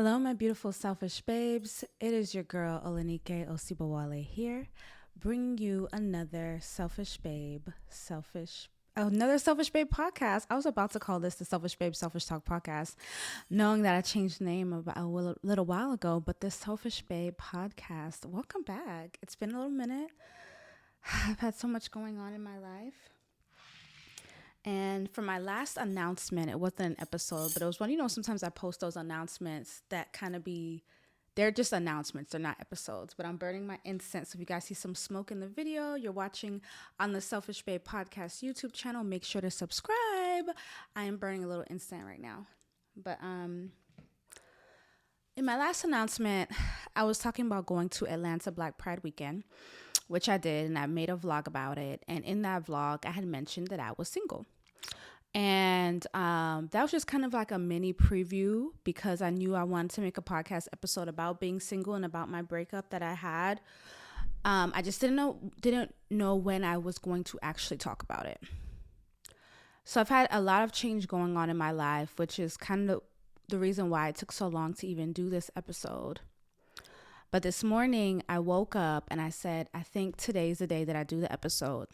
Hello, my beautiful selfish babes. It is your girl Olenike Osibawale here, bringing you another Selfish Babe podcast. I was about to call this the Selfish Babe Selfish Talk podcast, knowing that I changed the name about a little while ago. But this Selfish Babe podcast, welcome back. It's been a little minute. I've had so much going on in my life. And for my last announcement, it wasn't an episode, but it was one, sometimes I post those announcements that they're just announcements. They're not episodes, but I'm burning my incense. So if you guys see some smoke in the video, you're watching on the Selfish Babe podcast YouTube channel, make sure to subscribe. I am burning a little incense right now. But in my last announcement, I was talking about going to Atlanta Black Pride weekend, which I did, and I made a vlog about it. And in that vlog, I had mentioned that I was single. And that was just kind of like a mini preview because I knew I wanted to make a podcast episode about being single and about my breakup that I had. I just didn't know when I was going to actually talk about it. So I've had a lot of change going on in my life, which is kind of the reason why it took so long to even do this episode. But this morning I woke up and I said, I think today's the day that I do the episode.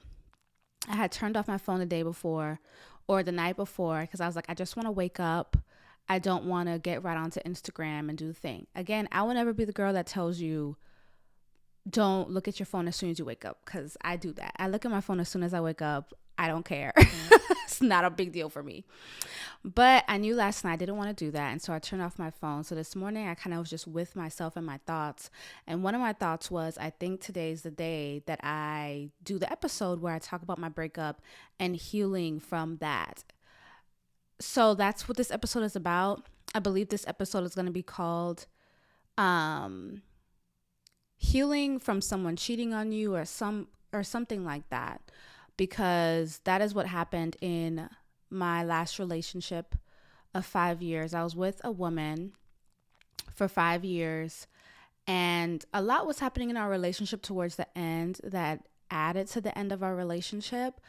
I had turned off my phone the day before or the night before because I was like, I just want to wake up. I don't want to get right onto Instagram and do the thing. Again, I will never be the girl that tells you don't look at your phone as soon as you wake up, because I do that. I look at my phone as soon as I wake up. I don't care. It's not a big deal for me. But I knew last night I didn't want to do that. And so I turned off my phone. So this morning I kind of was just with myself and my thoughts. And one of my thoughts was, I think today's the day that I do the episode where I talk about my breakup and healing from that. So that's what this episode is about. I believe this episode is going to be called Healing from Someone Cheating on You or something like that. Because that is what happened in my last relationship of 5 years. I was with a woman for 5 years, and a lot was happening in our relationship towards the end that added to the end of our relationship.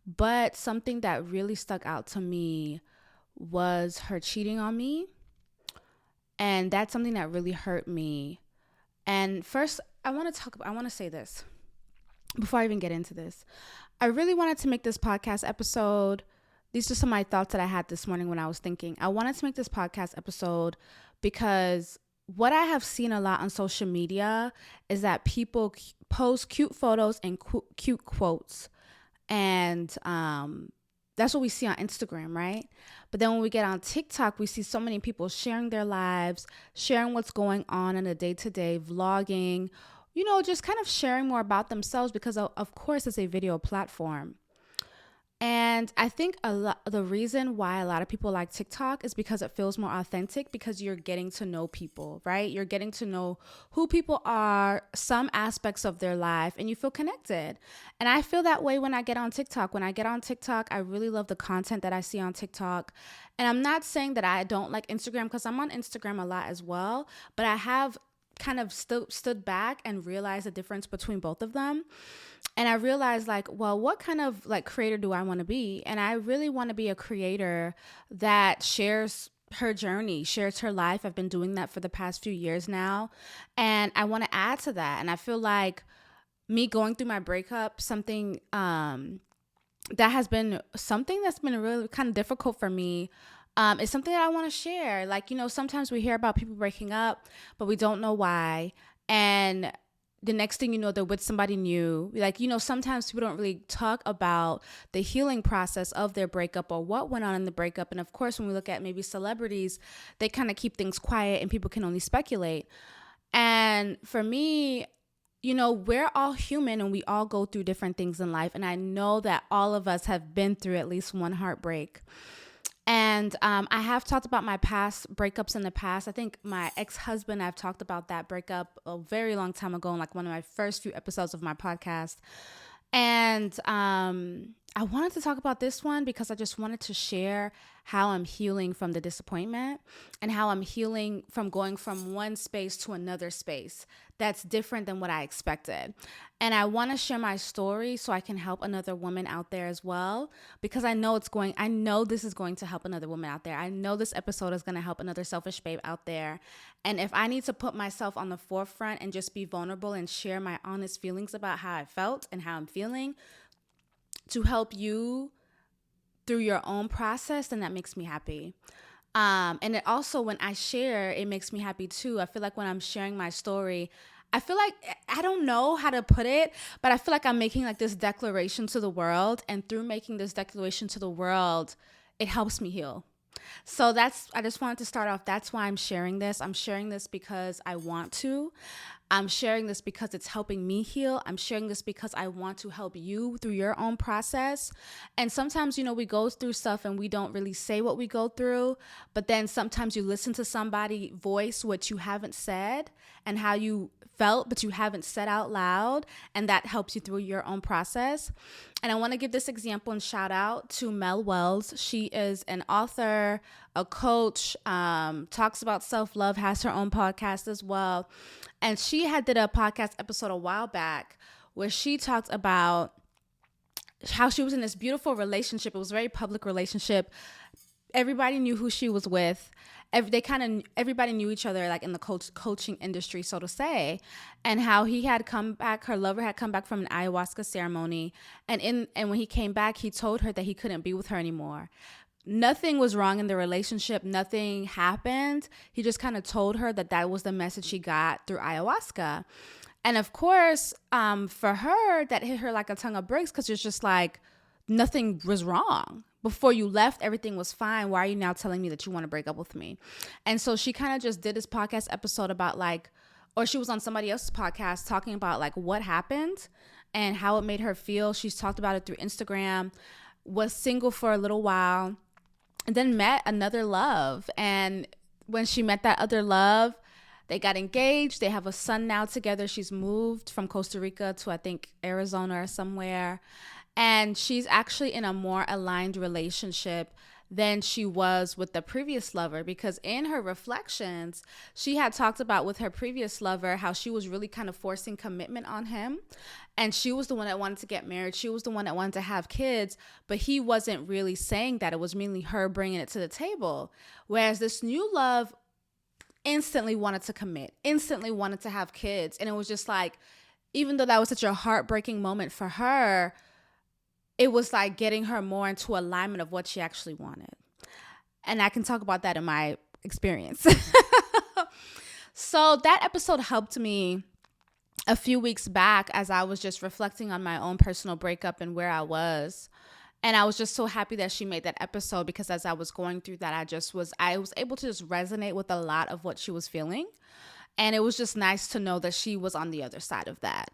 But something that really stuck out to me was her cheating on me. And that's something that really hurt me. And first, I want to say this before I even get into this. I really wanted to make this podcast episode. These are some of my thoughts that I had this morning when I was thinking. I wanted to make this podcast episode because what I have seen a lot on social media is that people post cute photos and cute quotes. And that's what we see on Instagram, right? But then when we get on TikTok, we see so many people sharing their lives, sharing what's going on in a day-to-day, vlogging, just kind of sharing more about themselves because, of course, it's a video platform. And I think the reason why a lot of people like TikTok is because it feels more authentic, because you're getting to know people, right? You're getting to know who people are, some aspects of their life, and you feel connected. And I feel that way when I get on TikTok. When I get on TikTok, I really love the content that I see on TikTok. And I'm not saying that I don't like Instagram, because I'm on Instagram a lot as well, but I have kind of stood back and realized the difference between both of them. And I realized what kind of creator do I want to be? And I really want to be a creator that shares her journey, shares her life. I've been doing that for the past few years now. And I want to add to that. And I feel like me going through my breakup, something that has been something that's been really kind of difficult for me, it's something that I want to share. Sometimes we hear about people breaking up, but we don't know why. And the next thing you know, they're with somebody new. Sometimes people don't really talk about the healing process of their breakup or what went on in the breakup. And of course, when we look at maybe celebrities, they kind of keep things quiet and people can only speculate. And for me, we're all human and we all go through different things in life. And I know that all of us have been through at least one heartbreak. And I have talked about my past breakups in the past. I think my ex-husband, I've talked about that breakup a very long time ago in one of my first few episodes of my podcast. And I wanted to talk about this one because I just wanted to share how I'm healing from the disappointment and how I'm healing from going from one space to another space that's different than what I expected. And I want to share my story so I can help another woman out there as well, because I know this is going to help another woman out there. I know this episode is going to help another selfish babe out there. And if I need to put myself on the forefront and just be vulnerable and share my honest feelings about how I felt and how I'm feeling, to help you through your own process, then that makes me happy. And it also, when I share, it makes me happy too. I feel like when I'm sharing my story, I feel like, I don't know how to put it, but I feel like I'm making like this declaration to the world. And through making this declaration to the world, it helps me heal. So I just wanted to start off. That's why I'm sharing this. I'm sharing this because I want to. I'm sharing this because it's helping me heal. I'm sharing this because I want to help you through your own process. And sometimes, we go through stuff and we don't really say what we go through. But then sometimes you listen to somebody voice what you haven't said and how you felt, but you haven't said out loud. And that helps you through your own process. And I want to give this example and shout out to Mel Wells. She is an author, a coach, talks about self-love, has her own podcast as well. And she did a podcast episode a while back where she talked about how she was in this beautiful relationship. It was a very public relationship. Everybody knew who she was with. Everybody knew each other, like in the coaching industry, so to say, and how her lover had come back from an ayahuasca ceremony. And when he came back, he told her that he couldn't be with her anymore. Nothing was wrong in the relationship. Nothing happened. He just kind of told her that was the message he got through ayahuasca. And of course, for her, that hit her like a ton of bricks, because it's just like nothing was wrong. Before you left, everything was fine. Why are you now telling me that you want to break up with me? And so she kind of just did this podcast episode about or she was on somebody else's podcast talking about like what happened and how it made her feel. She's talked about it through Instagram, was single for a little while, and then met another love. And when she met that other love, they got engaged. They have a son now together. She's moved from Costa Rica to, I think, Arizona or somewhere. And she's actually in a more aligned relationship than she was with the previous lover, because in her reflections, she had talked about with her previous lover how she was really kind of forcing commitment on him. And she was the one that wanted to get married. She was the one that wanted to have kids, but he wasn't really saying that. It was mainly her bringing it to the table. Whereas this new love instantly wanted to commit, instantly wanted to have kids. And it was just like, even though that was such a heartbreaking moment for her, it was like getting her more into alignment of what she actually wanted. And I can talk about that in my experience. So that episode helped me a few weeks back as I was just reflecting on my own personal breakup and where I was. And I was just so happy that she made that episode, because as I was going through that, I was able to just resonate with a lot of what she was feeling. And it was just nice to know that she was on the other side of that.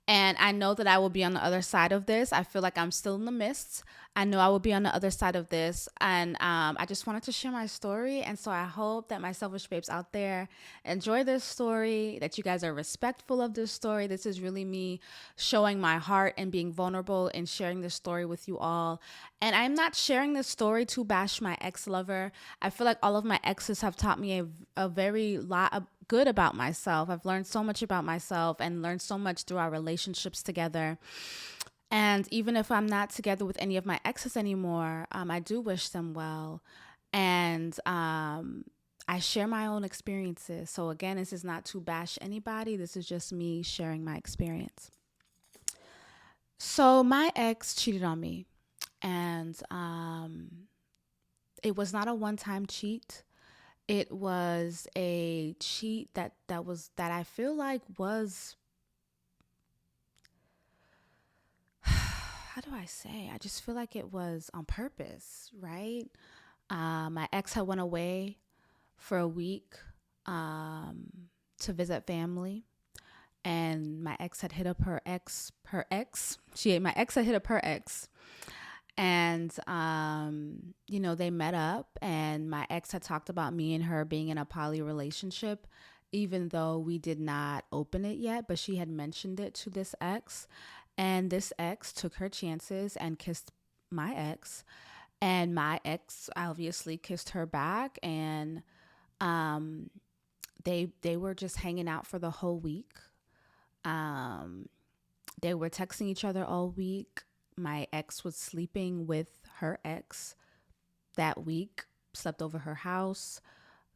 And I know that I will be on the other side of this. I feel like I'm still in the midst. I know I will be on the other side of this. And I just wanted to share my story. And so I hope that my selfish babes out there enjoy this story, that you guys are respectful of this story. This is really me showing my heart and being vulnerable and sharing this story with you all. And I'm not sharing this story to bash my ex-lover. I feel like all of my exes have taught me a very lot of good about myself. I've learned so much about myself and learned so much through our relationships together. And even if I'm not together with any of my exes anymore, I do wish them well. And I share my own experiences. So again, this is not to bash anybody. This is just me sharing my experience. So my ex cheated on me. And it was not a one-time cheat. It was a cheat that I feel like was, how do I say? I just feel like it was on purpose, right? My ex had went away for a week to visit family, and my ex had hit up her ex. My ex had hit up her ex. And, they met up, and my ex had talked about me and her being in a poly relationship, even though we did not open it yet, but she had mentioned it to this ex, and this ex took her chances and kissed my ex, and my ex obviously kissed her back, and um, they were just hanging out for the whole week. Um, they were texting each other all week. My ex was sleeping with her ex that week, slept over her house,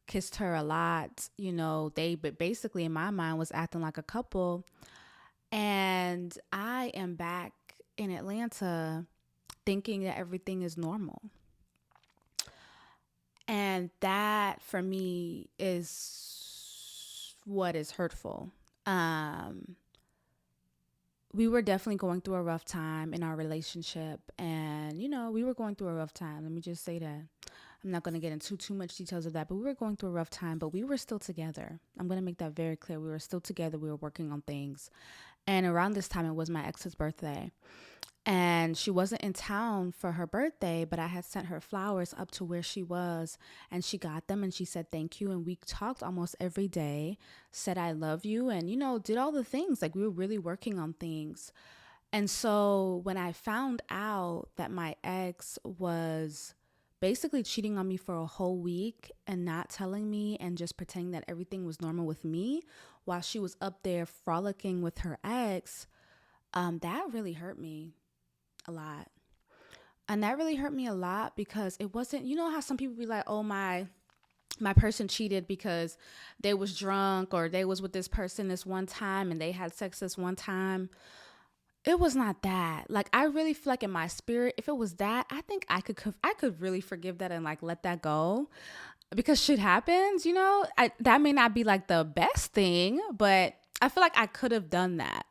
kissed her a lot. But basically in my mind was acting like a couple. And I am back in Atlanta thinking that everything is normal. And that for me is what is hurtful. We were definitely going through a rough time in our relationship, and we were going through a rough time. Let me just say that. I'm not going to get into too much details of that, but we were going through a rough time, but we were still together. I'm going to make that very clear. We were still together. We were working on things. And around this time, it was my ex's birthday. And she wasn't in town for her birthday, but I had sent her flowers up to where she was, and she got them, and she said thank you. And we talked almost every day, said I love you, and did all the things. Like, we were really working on things. And so when I found out that my ex was basically cheating on me for a whole week and not telling me and just pretending that everything was normal with me while she was up there frolicking with her ex, that really hurt me a lot. And that really hurt me a lot because it wasn't, how some people be like, oh, my person cheated because they was drunk, or they was with this person this one time and they had sex this one time. It was not that. Like, I really feel like in my spirit, if it was that, I think I could really forgive that and like let that go, because shit happens, that may not be like the best thing, but I feel like I could have done that.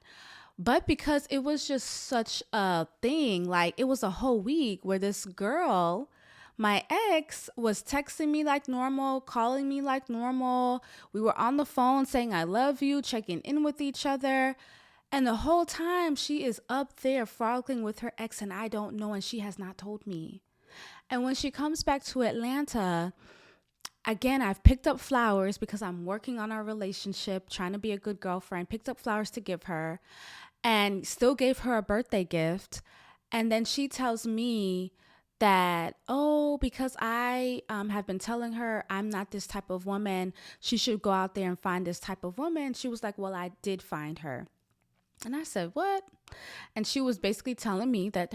But because it was just such a thing, like it was a whole week where this girl, my ex, was texting me like normal, calling me like normal. We were on the phone saying I love you, checking in with each other. And the whole time she is up there frolicking with her ex, and I don't know, and she has not told me. And when she comes back to Atlanta, again, I've picked up flowers because I'm working on our relationship, trying to be a good girlfriend, picked up flowers to give her, and still gave her a birthday gift. And then she tells me that, oh, because I have been telling her I'm not this type of woman, she should go out there and find this type of woman. She was like, well, I did find her. And I said, what? And she was basically telling me that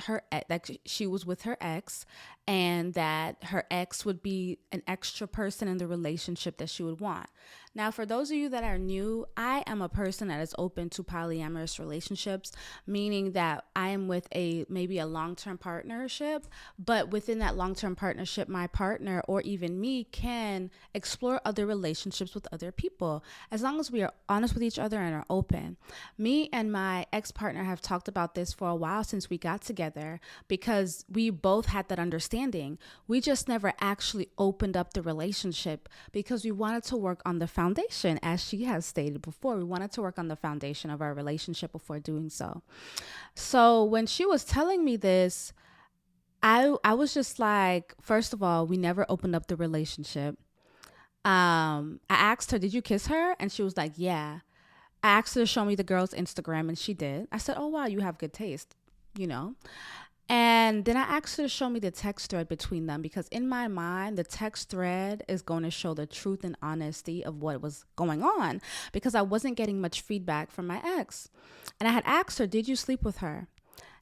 she was with her ex, and that her ex would be an extra person in the relationship that she would want. Now, for those of you that are new, I am a person that is open to polyamorous relationships, meaning that I am with maybe a long-term partnership, but within that long-term partnership, my partner or even me can explore other relationships with other people, as long as we are honest with each other and are open. Me and my ex-partner have talked about this for a while since we got together, because we both had that understanding. We just never actually opened up the relationship because we wanted to work on the foundation, as she has stated before. We wanted to work on the foundation of our relationship before doing so. So when she was telling me this, I was just like, first of all, we never opened up the relationship. I asked her, did you kiss her? And she was like, yeah. I asked her to show me the girl's Instagram, and she did. I said, oh, wow, you have good taste, And then I asked her to show me the text thread between them, because in my mind, the text thread is going to show the truth and honesty of what was going on, because I wasn't getting much feedback from my ex. And I had asked her, did you sleep with her?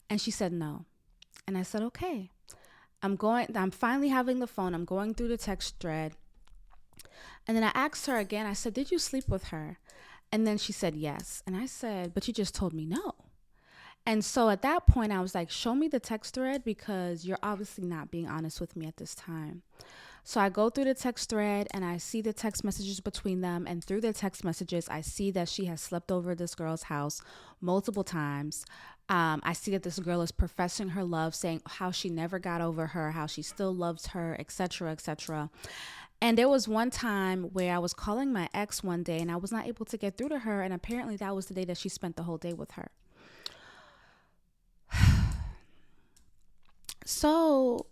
And she said no. And I said, okay, I'm finally having the phone. I'm going through the text thread. And then I asked her again. I said, did you sleep with her? And then she said yes. And I said, but you just told me no. And so at that point, I was like, show me the text thread, because you're obviously not being honest with me at this time. So I go through the text thread and I see the text messages between them. And through the text messages, I see that she has slept over this girl's house multiple times. I see that this girl is professing her love, saying how she never got over her, how she still loves her, etc., etc. And there was one time where I was calling my ex one day and I was not able to get through to her. And apparently that was the day that she spent the whole day with her. So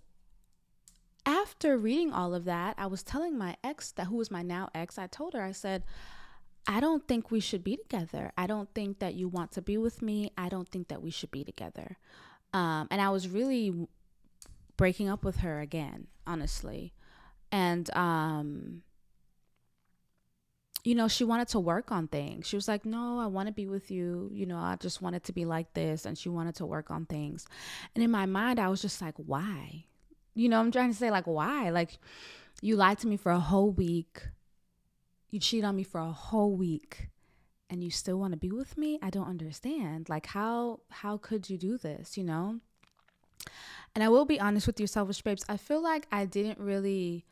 after reading all of that, I was telling my ex, who was my now ex, I told her, I said, I don't think we should be together. I don't think that you want to be with me. I don't think that we should be together. And I was really breaking up with her again, honestly. And she wanted to work on things. She was like, no, I want to be with you. I just want it to be like this. And she wanted to work on things. And in my mind, I was just like, why? I'm trying to say, like, why? Like, you lied to me for a whole week. You cheated on me for a whole week. And you still want to be with me? I don't understand. Like, how could you do this, And I will be honest with you, selfish babes. I feel like I didn't really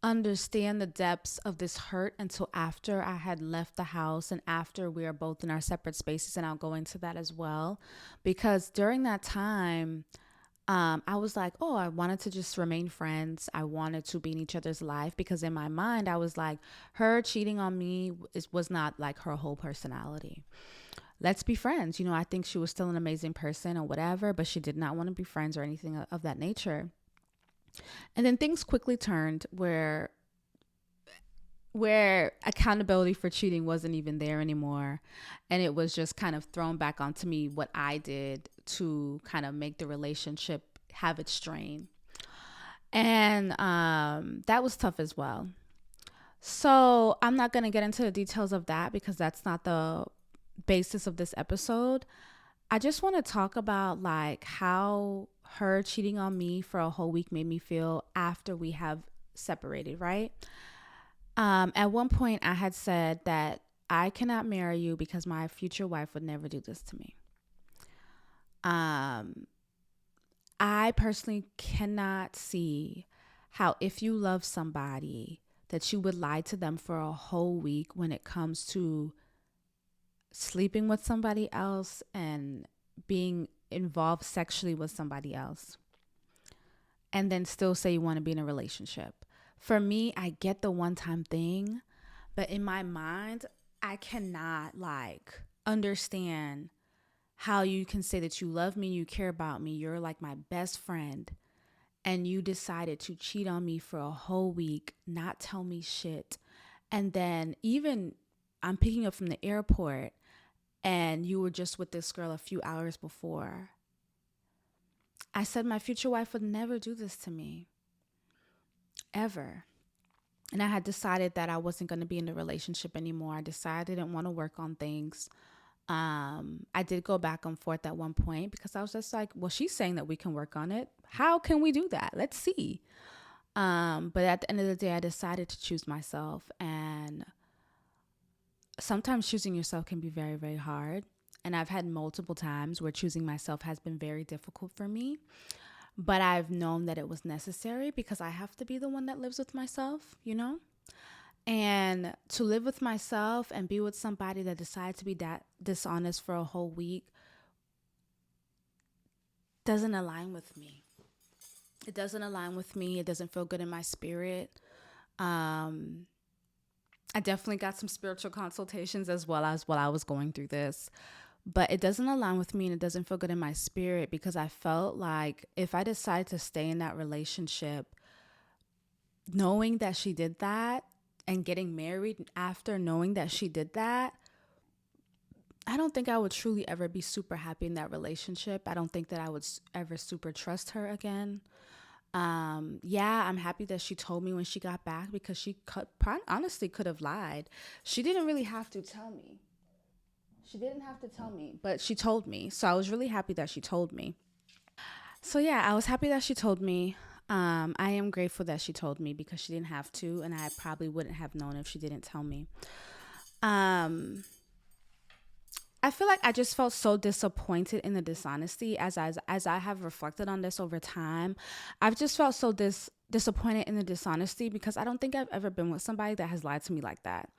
understand the depths of this hurt until after I had left the house and after we are both in our separate spaces, and I'll go into that as well. Because during that time, I was like, oh, I wanted to just remain friends. I wanted to be in each other's life because in my mind, I was like, her cheating on me was not like her whole personality. Let's be friends. I think she was still an amazing person or whatever, but she did not want to be friends or anything of that nature. And then things quickly turned where accountability for cheating wasn't even there anymore, and it was just kind of thrown back onto me what I did to kind of make the relationship have its strain. And that was tough as well. So I'm not going to get into the details of that because that's not the basis of this episode. I just want to talk about like how her cheating on me for a whole week made me feel after we have separated, right? At one point, I had said that I cannot marry you because my future wife would never do this to me. I personally cannot see how, if you love somebody, that you would lie to them for a whole week when it comes to sleeping with somebody else and being involved sexually with somebody else, and then still say you want to be in a relationship. For me, I get the one-time thing, but in my mind, I cannot like understand how you can say that you love me, you care about me, you're like my best friend, and you decided to cheat on me for a whole week, not tell me shit. And then even I'm picking up from the airport and you were just with this girl a few hours before. I said my future wife would never do this to me. Ever. And I had decided that I wasn't going to be in the relationship anymore. I decided I didn't want to work on things. I did go back and forth at one point because I was just like, well, she's saying that we can work on it. How can we do that? Let's see. But at the end of the day, I decided to choose myself. And sometimes choosing yourself can be very, very hard. And I've had multiple times where choosing myself has been very difficult for me. But I've known that it was necessary because I have to be the one that lives with myself, And to live with myself and be with somebody that decides to be that dishonest for a whole week doesn't align with me. It doesn't align with me. It doesn't feel good in my spirit. I definitely got some spiritual consultations as well as while I was going through this. But it doesn't align with me and it doesn't feel good in my spirit because I felt like if I decide to stay in that relationship, knowing that she did that and getting married after knowing that she did that, I don't think I would truly ever be super happy in that relationship. I don't think that I would ever super trust her again. Yeah, I'm happy that she told me when she got back because she honestly could have lied. She didn't really have to tell me. But she told me. So I was really happy that she told me. So yeah, I was happy that she told me. I am grateful that she told me because she didn't have to, and I probably wouldn't have known if she didn't tell me. I feel like I just felt so disappointed in the dishonesty as I have reflected on this over time. I've just felt so disappointed in the dishonesty because I don't think I've ever been with somebody that has lied to me like that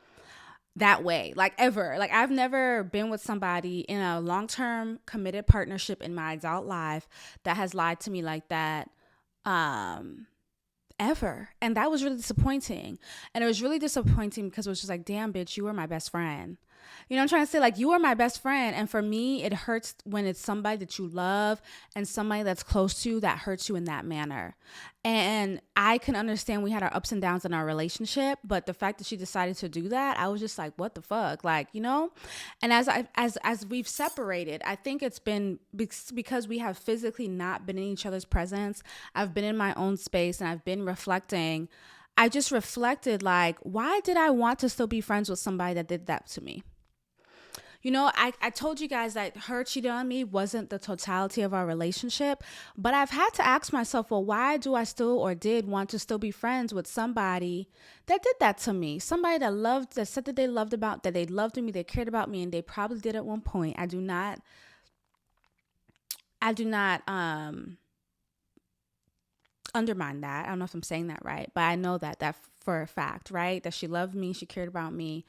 way, like ever. Like I've never been with somebody in a long-term committed partnership in my adult life that has lied to me like that ever. And that was really disappointing. And it was really disappointing because it was just like, damn, bitch, you were my best friend. You know what I'm trying to say? Like, you are my best friend. And for me, it hurts when it's somebody that you love and somebody that's close to you that hurts you in that manner. And I can understand we had our ups and downs in our relationship, but the fact that she decided to do that, I was just like, what the fuck? Like, you know? And as we've separated, I think it's been because we have physically not been in each other's presence. I've been in my own space and I've been reflecting. I just reflected, like, why did I want to still be friends with somebody that did that to me? You know, I told you guys that her cheating on me wasn't the totality of our relationship, but I've had to ask myself, well, why do I still or did want to still be friends with somebody that did that to me? Somebody that said that they loved me, they cared about me, and they probably did at one point. I do not undermine that. I don't know if I'm saying that right, but I know that for a fact, right? That she loved me, she cared about me.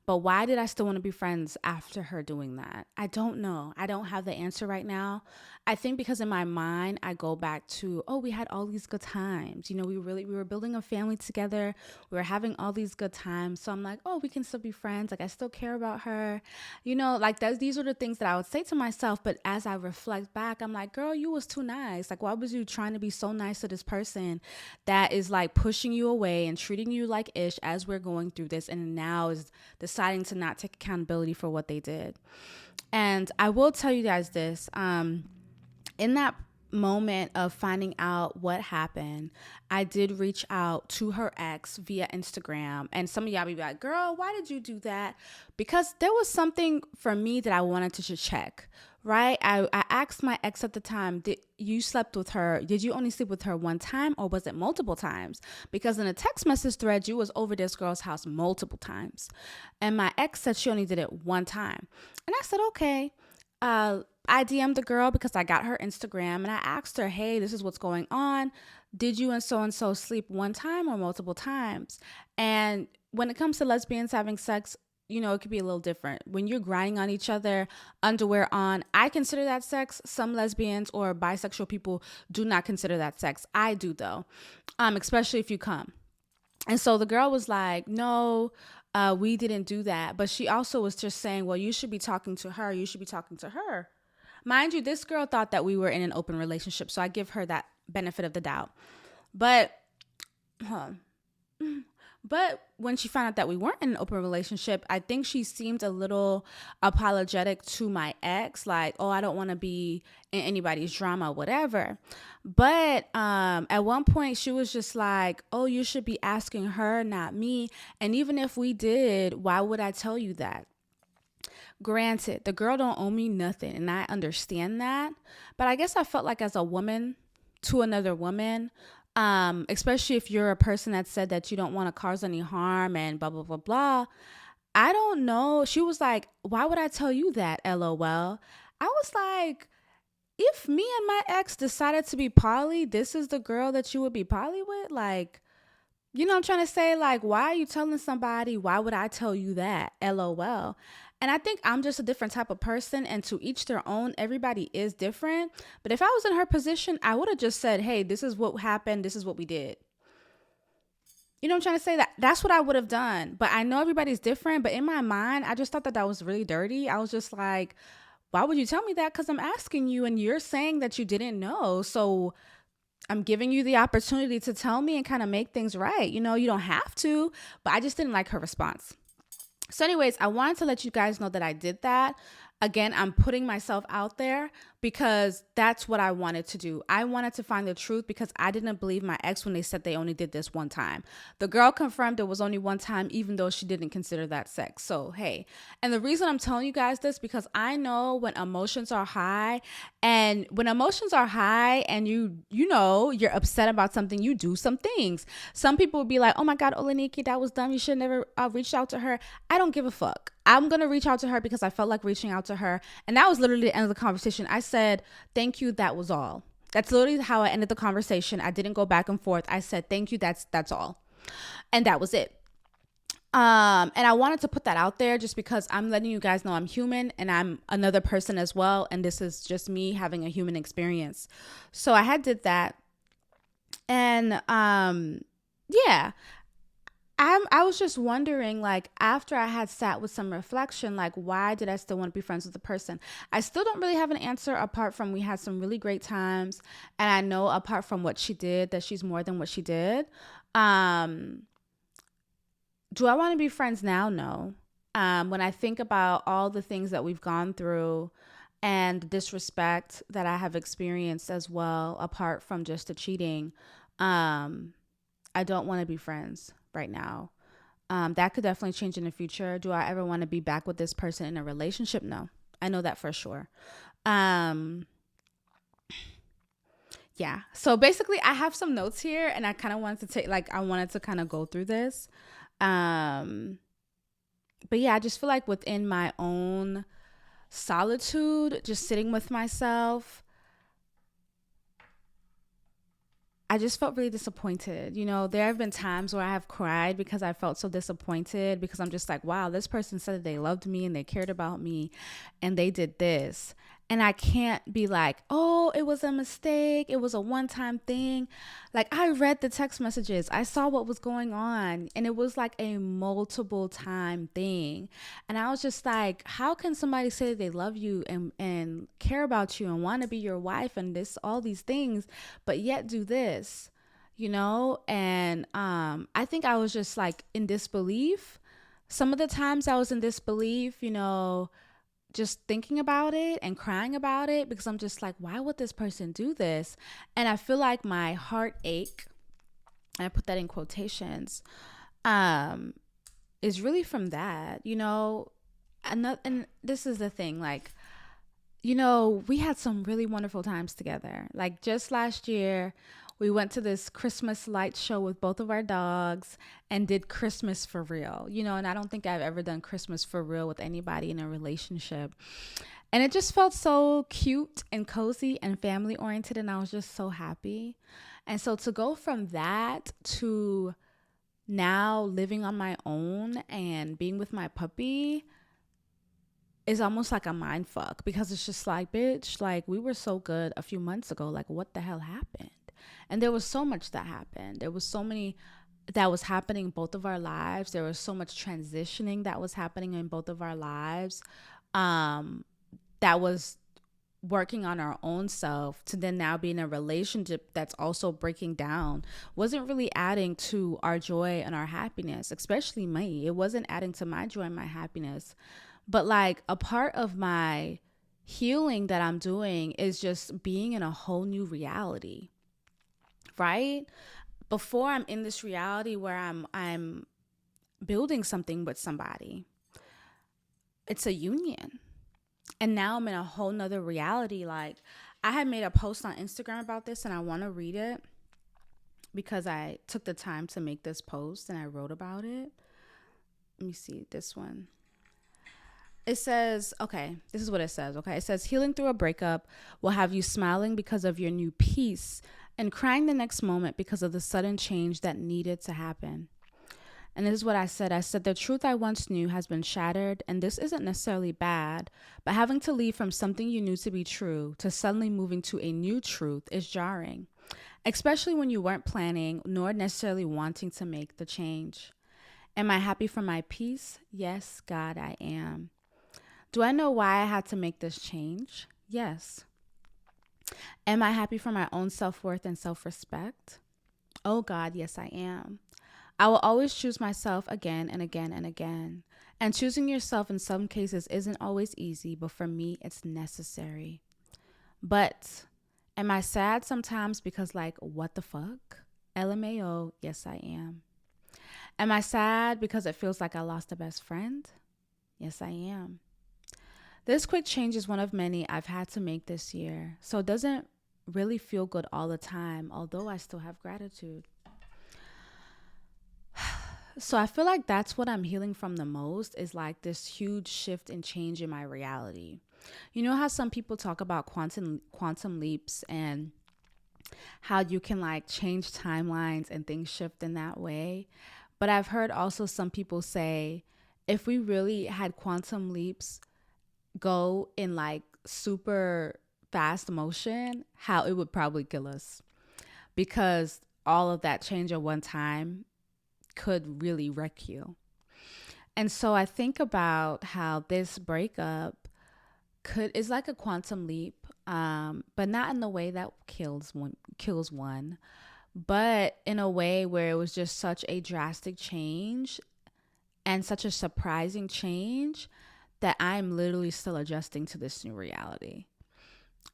But why did I still want to be friends after her doing that? I don't know. I don't have the answer right now. I think because in my mind, I go back to, oh, we had all these good times. You know, we were building a family together. We were having all these good times. So I'm like, oh, we can still be friends. Like, I still care about her. You know, like these are the things that I would say to myself. But as I reflect back, I'm like, girl, you was too nice. Like, why was you trying to be so nice to this person that is like pushing you away and treating you like ish as we're going through this, and now is deciding to not take accountability for what they did. And I will tell you guys this, in that moment of finding out what happened, I did reach out to her ex via Instagram. And some of y'all be like, girl, why did you do that? Because there was something for me that I wanted to check, right? I asked my ex at the time, did you slept with her? Did you only sleep with her one time, or was it multiple times? Because in a text message thread, you was over this girl's house multiple times. And my ex said she only did it one time. And I said, okay. I DM'd the girl because I got her Instagram, and I asked her, hey, this is what's going on. Did you and so sleep one time or multiple times? And when it comes to lesbians having sex, you know, it could be a little different. When you're grinding on each other, underwear on, I consider that sex. Some lesbians or bisexual people do not consider that sex. I do, though, especially if you come. And so the girl was like, no, we didn't do that. But she also was just saying, well, you should be talking to her. You should be talking to her. Mind you, this girl thought that we were in an open relationship, so I give her that benefit of the doubt. But when she found out that we weren't in an open relationship, I think she seemed a little apologetic to my ex, like, oh, I don't want to be in anybody's drama, whatever. But at one point, she was just like, oh, you should be asking her, not me. And even if we did, why would I tell you that? Granted, the girl don't owe me nothing, and I understand that. But I guess I felt like as a woman to another woman, especially if you're a person that said that you don't want to cause any harm and blah, blah, blah, blah. I don't know. She was like, why would I tell you that? LOL. I was like, if me and my ex decided to be poly, this is the girl that you would be poly with? Like, you know what I'm trying to say? Like, why are you telling somebody? Why would I tell you that? LOL. And I think I'm just a different type of person, and to each their own. Everybody is different. But if I was in her position, I would have just said, hey, this is what happened. This is what we did. You know what I'm trying to say? That's what I would have done. But I know everybody's different. But in my mind, I just thought that was really dirty. I was just like, why would you tell me that? Because I'm asking you and you're saying that you didn't know. So I'm giving you the opportunity to tell me and kind of make things right. You know, you don't have to. But I just didn't like her response. So anyways, I wanted to let you guys know that I did that. Again, I'm putting myself out there because that's what I wanted to do. I wanted to find the truth because I didn't believe my ex when they said they only did this one time. The girl confirmed it was only one time, even though she didn't consider that sex. So, hey, and the reason I'm telling you guys this, because I know when emotions are high, and when emotions are high and you know, you're upset about something, you do some things. Some people would be like, oh my God, Oleniki, that was dumb. You should never reached out to her. I don't give a fuck. I'm going to reach out to her because I felt like reaching out to her. And that was literally the end of the conversation. I said, thank you. That was all. That's literally how I ended the conversation. I didn't go back and forth. I said, thank you. That's all. And that was it. And I wanted to put that out there just because I'm letting you guys know I'm human and I'm another person as well. And this is just me having a human experience. So I did that. And, yeah. I was just wondering, like, after I had sat with some reflection, like, why did I still want to be friends with the person? I still don't really have an answer apart from we had some really great times. And I know apart from what she did, that she's more than what she did. Um, do I want to be friends now? No. When I think about all the things that we've gone through and the disrespect that I have experienced as well, apart from just the cheating, um, I don't want to be friends right now. That could definitely change in the future. Do I ever want to be back with this person in a relationship? No, I know that for sure. Um, yeah. So basically, I have some notes here, and I kind of wanted to take, like, I wanted to kind of go through this. Um, but yeah, I just feel like within my own solitude, just sitting with myself, I just felt really disappointed. You know, there have been times where I have cried because I felt so disappointed because I'm just like, wow, this person said that they loved me and they cared about me and they did this. And I can't be like, oh, it was a mistake. It was a one time thing. Like, I read the text messages, I saw what was going on, and it was like a multiple time thing. And I was just like, how can somebody say that they love you and care about you and want to be your wife and this, all these things, but yet do this, you know? And I think I was just like in disbelief. Some of the times I was in disbelief, you know, just thinking about it and crying about it because I'm just like, why would this person do this? And I feel like my heartache, and I put that in quotations, um, is really from that, you know. And this is the thing, like, you know, we had some really wonderful times together. Like just last year, we went to this Christmas light show with both of our dogs and did Christmas for real, you know, and I don't think I've ever done Christmas for real with anybody in a relationship. And it just felt so cute and cozy and family oriented. And I was just so happy. And so to go from that to now living on my own and being with my puppy is almost like a mind fuck because it's just like, bitch, like we were so good a few months ago. Like, what the hell happened? And there was so much that happened. There was so many that was happening in both of our lives. There was so much transitioning that was happening in both of our lives. That was working on our own self to then now be in a relationship that's also breaking down wasn't really adding to our joy and our happiness, especially me. It wasn't adding to my joy and my happiness. But like a part of my healing that I'm doing is just being in a whole new reality, right? Before I'm in this reality where I'm building something with somebody. It's a union. And now I'm in a whole nother reality. Like, I had made a post on Instagram about this and I want to read it because I took the time to make this post and I wrote about it. Let me see this one. It says, okay, this is what it says, okay? It says, healing through a breakup will have you smiling because of your new peace and crying the next moment because of the sudden change that needed to happen. And this is what I said. I said, the truth I once knew has been shattered, and this isn't necessarily bad, but having to leave from something you knew to be true to suddenly moving to a new truth is jarring, especially when you weren't planning nor necessarily wanting to make the change. Am I happy for my peace? Yes, God, I am. Do I know why I had to make this change? Yes. Am I happy for my own self-worth and self-respect? Oh God, yes, I am. I will always choose myself again and again and again. And choosing yourself in some cases isn't always easy, but for me, it's necessary. But am I sad sometimes because, like, what the fuck? LMAO, yes, I am. Am I sad because it feels like I lost a best friend? Yes, I am. This quick change is one of many I've had to make this year, so it doesn't really feel good all the time, although I still have gratitude. So I feel like that's what I'm healing from the most is like this huge shift and change in my reality. You know how some people talk about quantum leaps and how you can like change timelines and things shift in that way? But I've heard also some people say if we really had quantum leaps go in like super fast motion, how it would probably kill us because all of that change at one time could really wreck you. And so I think about how this breakup is like a quantum leap, but not in the way that kills one, but in a way where it was just such a drastic change and such a surprising change that I'm literally still adjusting to this new reality.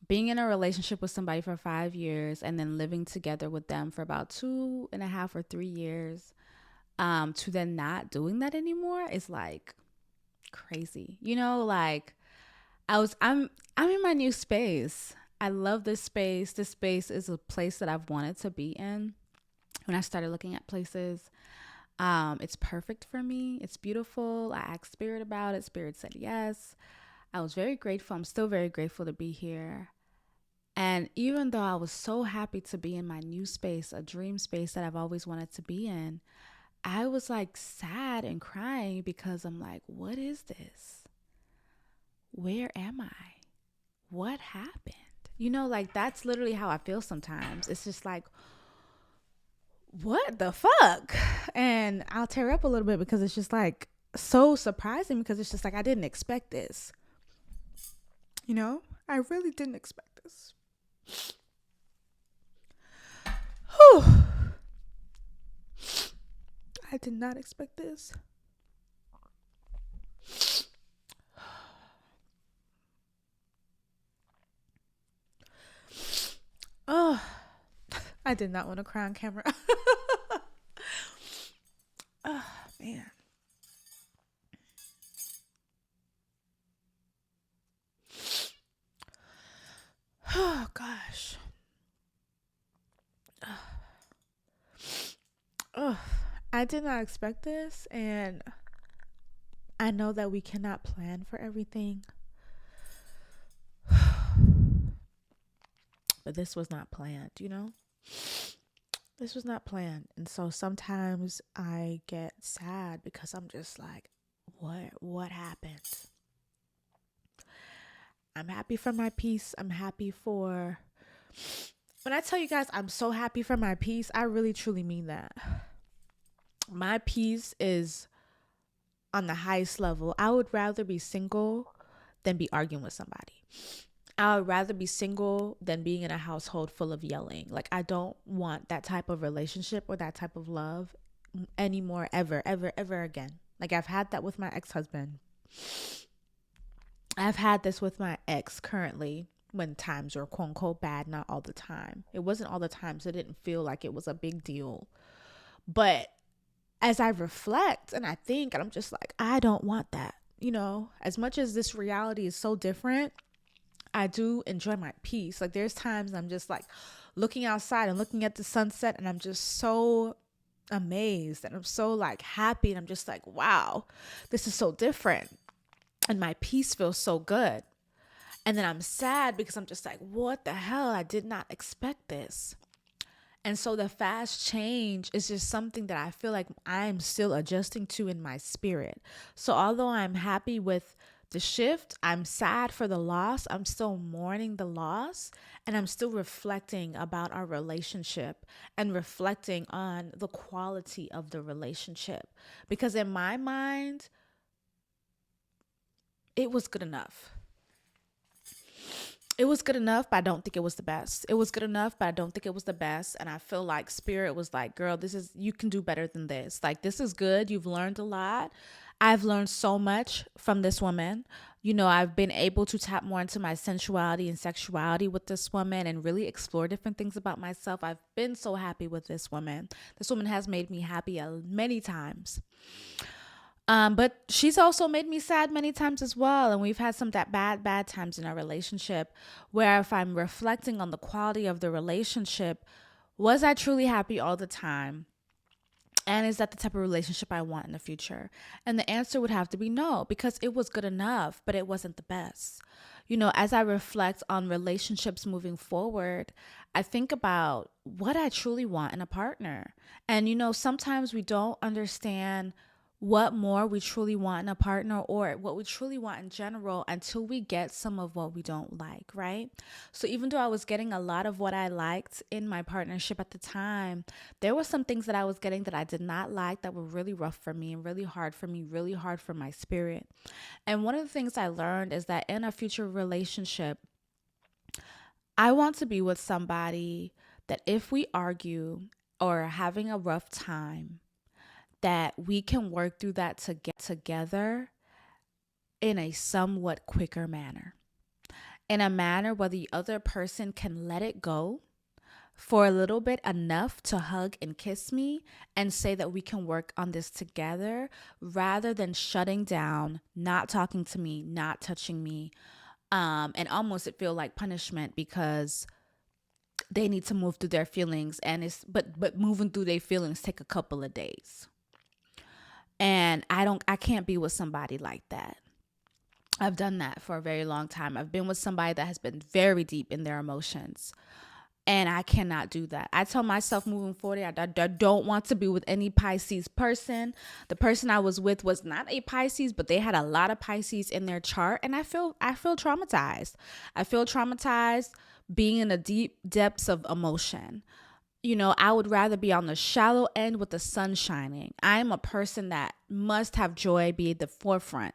Being in a relationship with somebody for 5 years and then living together with them for about 2.5 or 3 years, to then not doing that anymore is like crazy. Like I'm in my new space. I love this space. This space is a place that I've wanted to be in. When I started looking at places, it's perfect for me. It's beautiful. I asked Spirit about it. Spirit said yes. I was very grateful. I'm still very grateful to be here. And even though I was so happy to be in my new space, a dream space that I've always wanted to be in, I was like sad and crying because I'm like, what is this? Where am I? What happened? Like that's literally how I feel sometimes. It's just like, what the fuck? And I'll tear up a little bit because it's just like so surprising, because it's just like I didn't expect this. I really didn't expect this. Whew. I did not expect this. Oh, I did not want to cry on camera. Oh, man. Oh, gosh. Oh, I did not expect this, and I know that we cannot plan for everything. But this was not planned, This was not planned. And so sometimes I get sad because I'm just like, what happened? I'm happy for my peace. I'm happy for... When I tell you guys I'm so happy for my peace, I really truly mean that. My peace is on the highest level. I would rather be single than be arguing with somebody. I would rather be single than being in a household full of yelling. Like, I don't want that type of relationship or that type of love anymore, ever, ever, ever again. Like, I've had that with my ex-husband. I've had this with my ex currently, when times were quote unquote bad, not all the time. It wasn't all the time, so it didn't feel like it was a big deal. But as I reflect and I think, and I'm just like, I don't want that. As much as this reality is so different, I do enjoy my peace. Like, there's times I'm just like looking outside and looking at the sunset, and I'm just so amazed, and I'm so like happy, and I'm just like, wow, this is so different. And my peace feels so good. And then I'm sad because I'm just like, what the hell? I did not expect this. And so the fast change is just something that I feel like I'm still adjusting to in my spirit. So although I'm happy with the shift, I'm sad for the loss. I'm still mourning the loss, and I'm still reflecting about our relationship and reflecting on the quality of the relationship. Because in my mind, it was good enough. It was good enough, but I don't think it was the best. It was good enough, but I don't think it was the best. And I feel like Spirit was like, girl, you can do better than this. Like, this is good. You've learned a lot. I've learned so much from this woman. I've been able to tap more into my sensuality and sexuality with this woman and really explore different things about myself. I've been so happy with this woman. This woman has made me happy many times. But she's also made me sad many times as well. And we've had some bad times in our relationship where, if I'm reflecting on the quality of the relationship, was I truly happy all the time? And is that the type of relationship I want in the future? And the answer would have to be no, because it was good enough, but it wasn't the best. As I reflect on relationships moving forward, I think about what I truly want in a partner. And, sometimes we don't understand what more we truly want in a partner or what we truly want in general until we get some of what we don't like, right? So even though I was getting a lot of what I liked in my partnership at the time, there were some things that I was getting that I did not like that were really rough for me and really hard for me, really hard for my spirit. And one of the things I learned is that in a future relationship, I want to be with somebody that if we argue or are having a rough time, that we can work through that to get together in a somewhat quicker manner. In a manner where the other person can let it go for a little bit, enough to hug and kiss me and say that we can work on this together, rather than shutting down, not talking to me, not touching me, and almost it feel like punishment because they need to move through their feelings, and but moving through their feelings take a couple of days. And I can't be with somebody like that. I've done that for a very long time. I've been with somebody that has been very deep in their emotions. And I cannot do that. I tell myself moving forward, I don't want to be with any Pisces person. The person I was with was not a Pisces, but they had a lot of Pisces in their chart. And I feel traumatized. I feel traumatized being in the deep depths of emotion. I would rather be on the shallow end with the sun shining. I am a person that must have joy be at the forefront.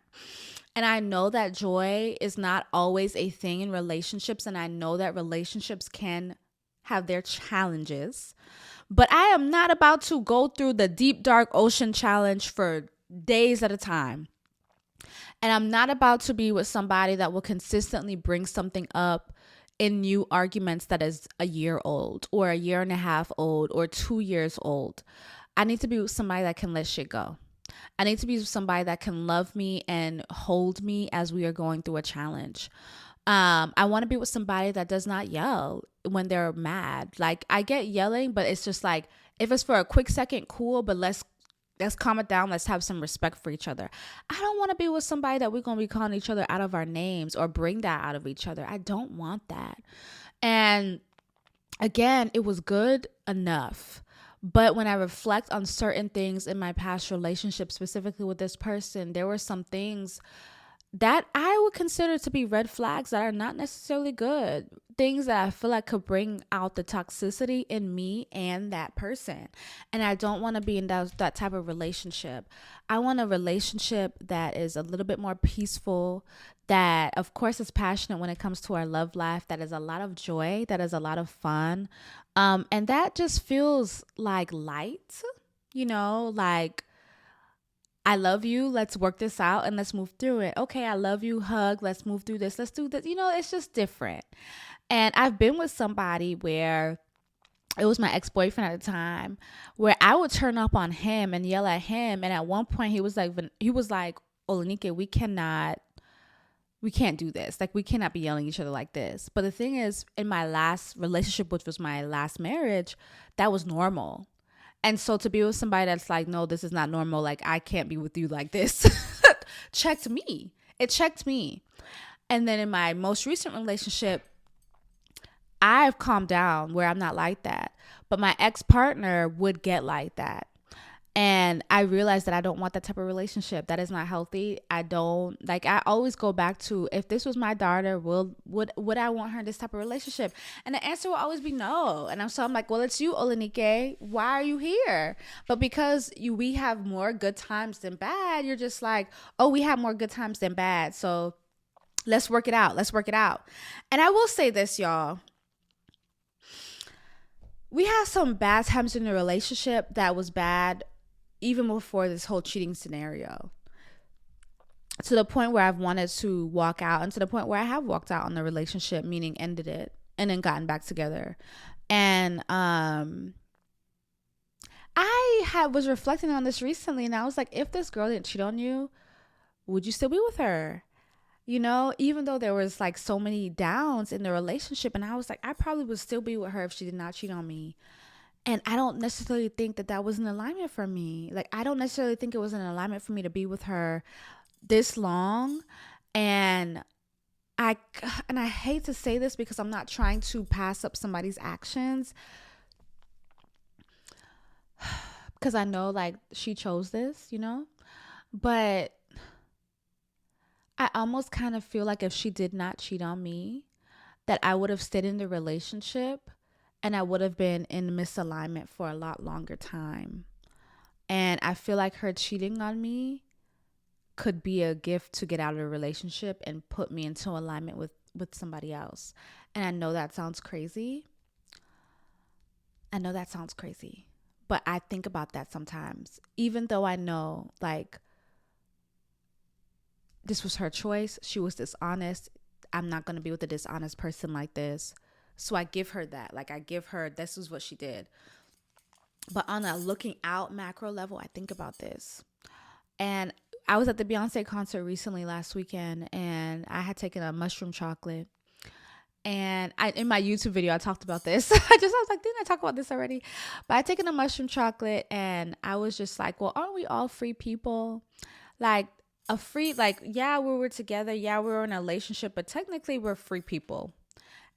And I know that joy is not always a thing in relationships. And I know that relationships can have their challenges. But I am not about to go through the deep, dark ocean challenge for days at a time. And I'm not about to be with somebody that will consistently bring something up in new arguments that is a year old or a year and a half old or 2 years old. I need to be with somebody that can let shit go. I need to be with somebody that can love me and hold me as we are going through a challenge. I want to be with somebody that does not yell when they're mad. Like, I get yelling, but it's just like, if it's for a quick second, cool, but let's calm it down. Let's have some respect for each other. I don't want to be with somebody that we're going to be calling each other out of our names or bring that out of each other. I don't want that. And again, it was good enough. But when I reflect on certain things in my past relationship, specifically with this person, there were some things that I would consider to be red flags that are not necessarily good. Things that I feel like could bring out the toxicity in me and that person. And I don't want to be in that type of relationship. I want a relationship that is a little bit more peaceful, that of course is passionate when it comes to our love life, that is a lot of joy, that is a lot of fun. And that just feels like light, like, I love you. Let's work this out and let's move through it. Okay, I love you. Hug. Let's move through this. Let's do this. It's just different. And I've been with somebody where it was my ex-boyfriend at the time, where I would turn up on him and yell at him. And at one point he was like, Olenike, we can't do this. Like, we cannot be yelling at each other like this. But the thing is, in my last relationship, which was my last marriage, that was normal. And so to be with somebody that's like, no, this is not normal. Like, I can't be with you like this. checked me. It checked me. And then in my most recent relationship, I've calmed down where I'm not like that. But my ex-partner would get like that. And I realized that I don't want that type of relationship. That is not healthy. I always go back to, if this was my daughter, would I want her in this type of relationship? And the answer will always be no. And I'm like, well, it's you, Olenike. Why are you here? But because we have more good times than bad, you're just like, oh, we have more good times than bad. So let's work it out. And I will say this, y'all. We had some bad times in the relationship that was bad even before this whole cheating scenario, to the point where I've wanted to walk out, and to the point where I have walked out on the relationship, meaning ended it and then gotten back together. And I was reflecting on this recently, and I was like, if this girl didn't cheat on you, would you still be with her? Even though there was like so many downs in the relationship, and I was like, I probably would still be with her if she did not cheat on me. And I don't necessarily think that was an alignment for me. Like, I don't necessarily think it was an alignment for me to be with her this long. And I hate to say this because I'm not trying to pass up somebody's actions, because I know, like, she chose this, But I almost kind of feel like if she did not cheat on me, that I would have stayed in the relationship and I would have been in misalignment for a lot longer time. And I feel like her cheating on me could be a gift to get out of a relationship and put me into alignment with somebody else. And I know that sounds crazy. But I think about that sometimes. Even though I know, like, this was her choice. She was dishonest. I'm not going to be with a dishonest person like this. So I give her that. Like, I give her, this is what she did. But on a looking out macro level, I think about this. And I was at the Beyonce concert recently last weekend, and I had taken a mushroom chocolate. And in my YouTube video, I talked about this. I was like, didn't I talk about this already? But I taken a mushroom chocolate, and I was just like, well, aren't we all free people? Like, yeah, we were together. Yeah, we were in a relationship, but technically we're free people.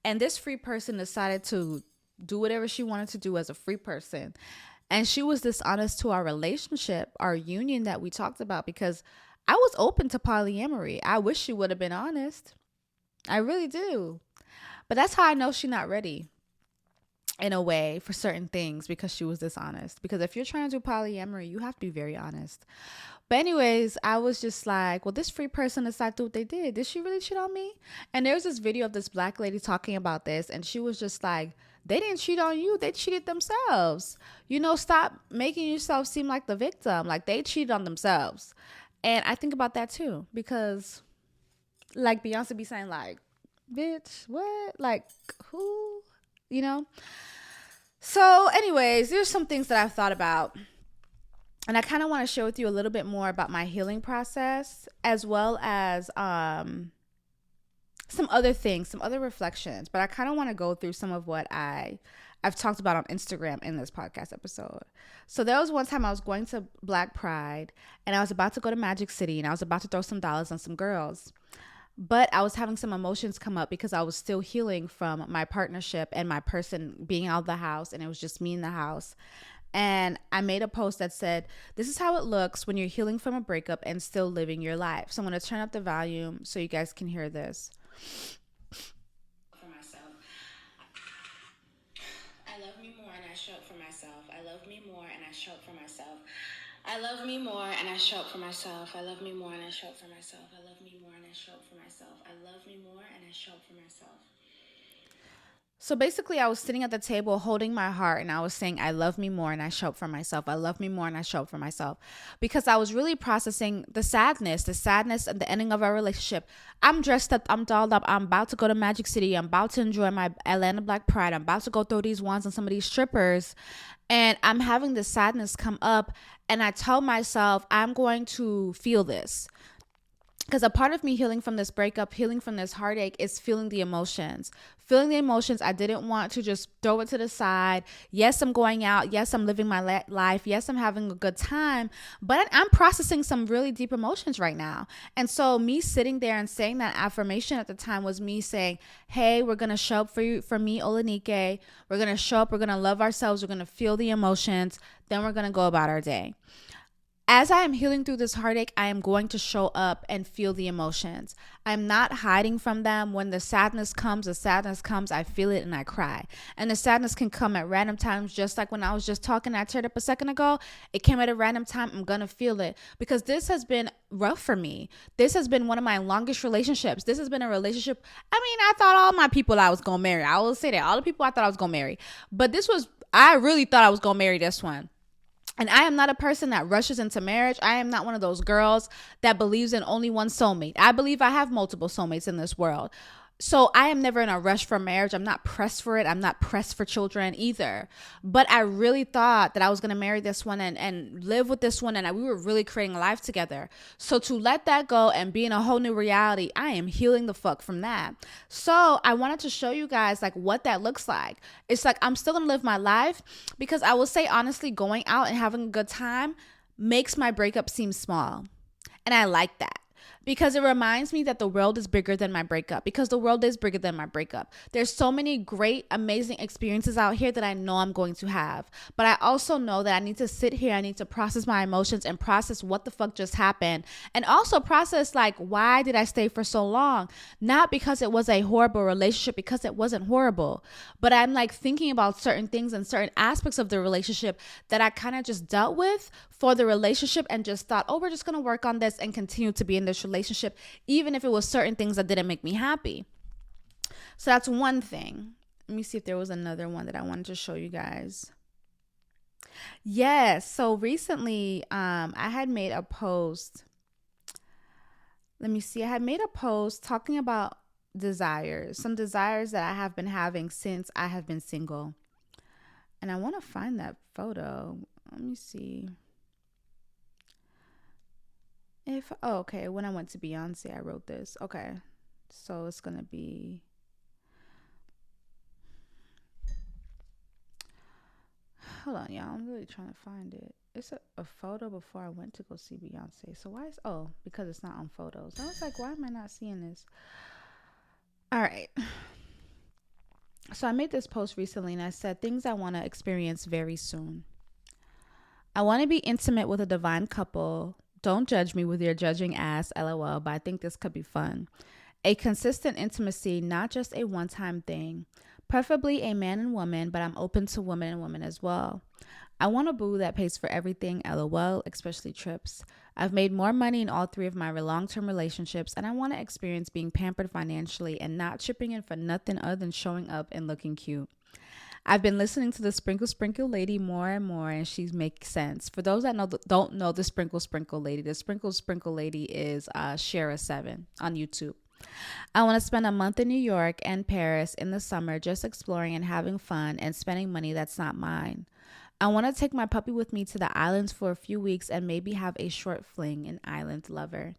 And this free person decided to do whatever she wanted to do as a free person. And she was dishonest to our relationship, our union that we talked about, because I was open to polyamory. I wish she would have been honest. I really do. But that's how I know she's not ready in a way for certain things, because she was dishonest. Because if you're trying to do polyamory, you have to be very honest. But anyways, I was just like, well, this free person decided to do what they did. Did she really cheat on me? And there's this video of this black lady talking about this. And she was just like, they didn't cheat on you. They cheated themselves. Stop making yourself seem like the victim. Like, they cheated on themselves. And I think about that too. Because like Beyonce be saying, like, bitch, what? Like, who? So anyways, there's some things that I've thought about. And I kind of want to share with you a little bit more about my healing process, as well as some other things, some other reflections. But I kind of want to go through some of what I've talked about on Instagram in this podcast episode. So there was one time I was going to Black Pride, and I was about to go to Magic City, and I was about to throw some dollars on some girls. But I was having some emotions come up because I was still healing from my partnership and my person being out of the house, and it was just me in the house. And I made a post that said, this is how it looks when you're healing from a breakup and still living your life. So I'm going to turn up the volume so you guys can hear this. For myself, I love me more and I show up for myself. I love me more and I show up for myself. I love me more and I show up for myself. I love me more and I show up for myself. I love me more and I show up for myself. I love me more and I show up for myself. So basically, I was sitting at the table holding my heart, and I was saying, I love me more and I show up for myself. I love me more and I show up for myself. Because I was really processing the sadness and the ending of our relationship. I'm dressed up. I'm dolled up. I'm about to go to Magic City. I'm about to enjoy my Atlanta Black Pride. I'm about to go throw these wands on some of these strippers. And I'm having this sadness come up. And I tell myself, I'm going to feel this. Because a part of me healing from this breakup, healing from this heartache, is feeling the emotions. Feeling the emotions. I didn't want to just throw it to the side. Yes, I'm going out. Yes, I'm living my life. Yes, I'm having a good time. But I'm processing some really deep emotions right now. And so me sitting there and saying that affirmation at the time was me saying, hey, we're going to show up for you, for me, Olanike. We're going to show up. We're going to love ourselves. We're going to feel the emotions. Then we're going to go about our day. As I am healing through this heartache, I am going to show up and feel the emotions. I'm not hiding from them. When the sadness comes, I feel it and I cry. And the sadness can come at random times, just like when I was just talking, I turned up a second ago. It came at a random time. I'm going to feel it because this has been rough for me. This has been one of my longest relationships. This has been a relationship. I mean, I thought all my people I was going to marry. I will say that. All the people I thought I was going to marry. But I really thought I was going to marry this one. And I am not a person that rushes into marriage. I am not one of those girls that believes in only one soulmate. I believe I have multiple soulmates in this world. So I am never in a rush for marriage. I'm not pressed for it. I'm not pressed for children either. But I really thought that I was going to marry this one and live with this one. And we were really creating a life together. So to let that go and be in a whole new reality, I am healing the fuck from that. So I wanted to show you guys like what that looks like. It's like I'm still going to live my life because I will say honestly, going out and having a good time makes my breakup seem small. And I like that. because it reminds me that the world is bigger than my breakup, because the world is bigger than my breakup. There's so many great, amazing experiences out here that I know I'm going to have. But I also know that I need to sit here, I need to process my emotions and process what the fuck just happened. And also process, like, why did I stay for so long? Not because it was a horrible relationship, because it wasn't horrible. But I'm like thinking about certain things and certain aspects of the relationship that I kind of just dealt with for the relationship and just thought, oh, we're just going to work on this and continue to be in this relationship, even if it was certain things that didn't make me happy. So that's one thing. Let me see if there was another one that I wanted to show you guys. Yes. So recently, I had made a post. Let me see. I had made a post talking about some desires that I have been having since I have been single. And I want to find that photo. Let me see. Okay, when I went to Beyonce, I wrote this. Okay, so it's gonna be, hold on, y'all, I'm really trying to find it. It's a photo before I went to go see Beyonce. So why is, because it's not on photos. I was like, why am I not seeing this? All right. So I made this post recently and I said things I want to experience very soon. I want to be intimate with a divine couple. Don't judge me with your judging ass, LOL, but I think this could be fun. A consistent intimacy, not just a one-time thing. Preferably a man and woman, but I'm open to woman and woman as well. I want a boo that pays for everything, LOL, especially trips. I've made more money in all 3 of my long-term relationships, and I want to experience being pampered financially and not chipping in for nothing other than showing up and looking cute. I've been listening to the Sprinkle Lady more and more, and she makes sense. For those that don't know the Sprinkle Lady, the Sprinkle Lady is Shara7 on YouTube. I want to spend a month in New York and Paris in the summer, just exploring and having fun and spending money that's not mine. I want to take my puppy with me to the islands for a few weeks and maybe have a short fling, an island lover.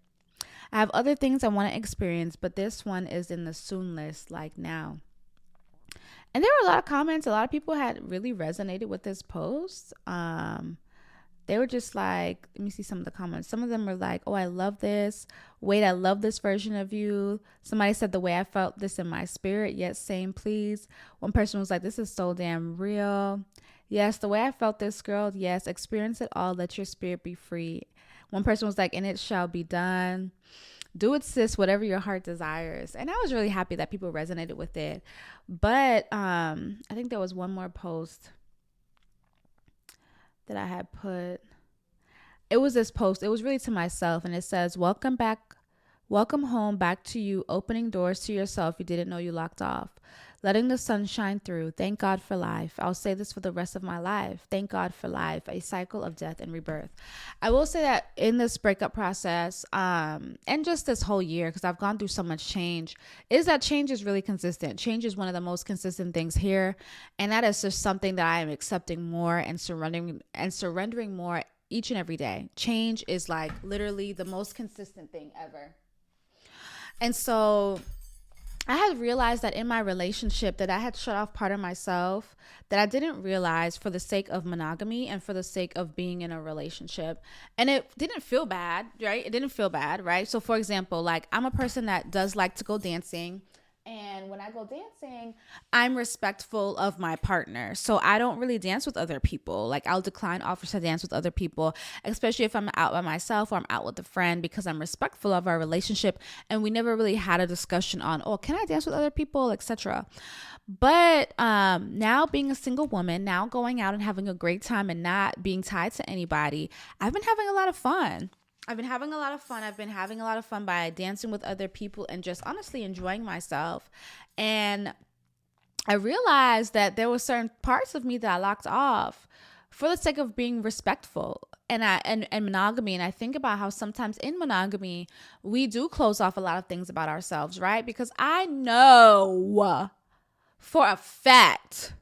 I have other things I want to experience, but this one is in the soon list, like now. And there were a lot of comments. A lot of people had really resonated with this post. They were just like, let me see some of the comments. Some of them were like, oh, I love this. Wait, I love this version of you. Somebody said the way I felt this in my spirit. Yes, same, please. One person was like, this is so damn real. Yes, the way I felt this, girl. Yes, experience it all. Let your spirit be free. One person was like, and it shall be done. Do it, sis, whatever your heart desires. And I was really happy that people resonated with it. But I think there was one more post that I had put. It was this post. It was really to myself. And it says, welcome home, back to you, opening doors to yourself you didn't know you locked off. Letting the sun shine through. Thank God for life. I'll say this for the rest of my life. Thank God for life. A cycle of death and rebirth. I will say that in this breakup process, and just this whole year, because I've gone through so much change, is that change is really consistent. Change is one of the most consistent things here. And that is just something that I am accepting more and surrendering more each and every day. Change is like literally the most consistent thing ever. And so I had realized that in my relationship that I had shut off part of myself that I didn't realize for the sake of monogamy and for the sake of being in a relationship. And it didn't feel bad, right? It didn't feel bad, right? So for example, like I'm a person that does like to go dancing. And when I go dancing, I'm respectful of my partner. So I don't really dance with other people. Like I'll decline offers to dance with other people, especially if I'm out by myself or I'm out with a friend, because I'm respectful of our relationship. And we never really had a discussion on, oh, can I dance with other people, etc. But now being a single woman, now going out and having a great time and not being tied to anybody, I've been having a lot of fun. I've been having a lot of fun by dancing with other people and just honestly enjoying myself. And I realized that there were certain parts of me that I locked off for the sake of being respectful and monogamy. And I think about how sometimes in monogamy, we do close off a lot of things about ourselves, right? Because I know for a fact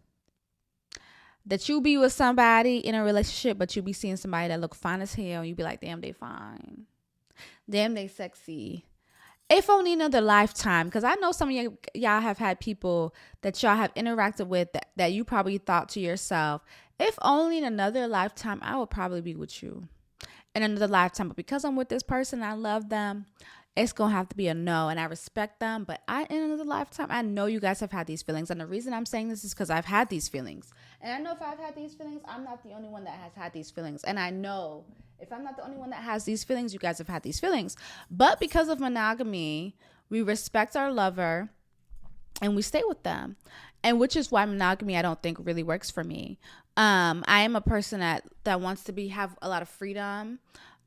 that you be with somebody in a relationship, but you be seeing somebody that look fine as hell. And you be like, damn, they fine. Damn, they sexy. If only another lifetime. Because I know some of y'all have had people that y'all have interacted with that you probably thought to yourself, if only in another lifetime, I would probably be with you in another lifetime. But because I'm with this person, I love them. it's going to have to be a no. And I respect them. But in another lifetime, I know you guys have had these feelings. And the reason I'm saying this is because I've had these feelings. And I know if I've had these feelings, I'm not the only one that has had these feelings. And I know if I'm not the only one that has these feelings, you guys have had these feelings. But because of monogamy, we respect our lover and we stay with them. And which is why monogamy, I don't think really works for me. I am a person that wants to have a lot of freedom.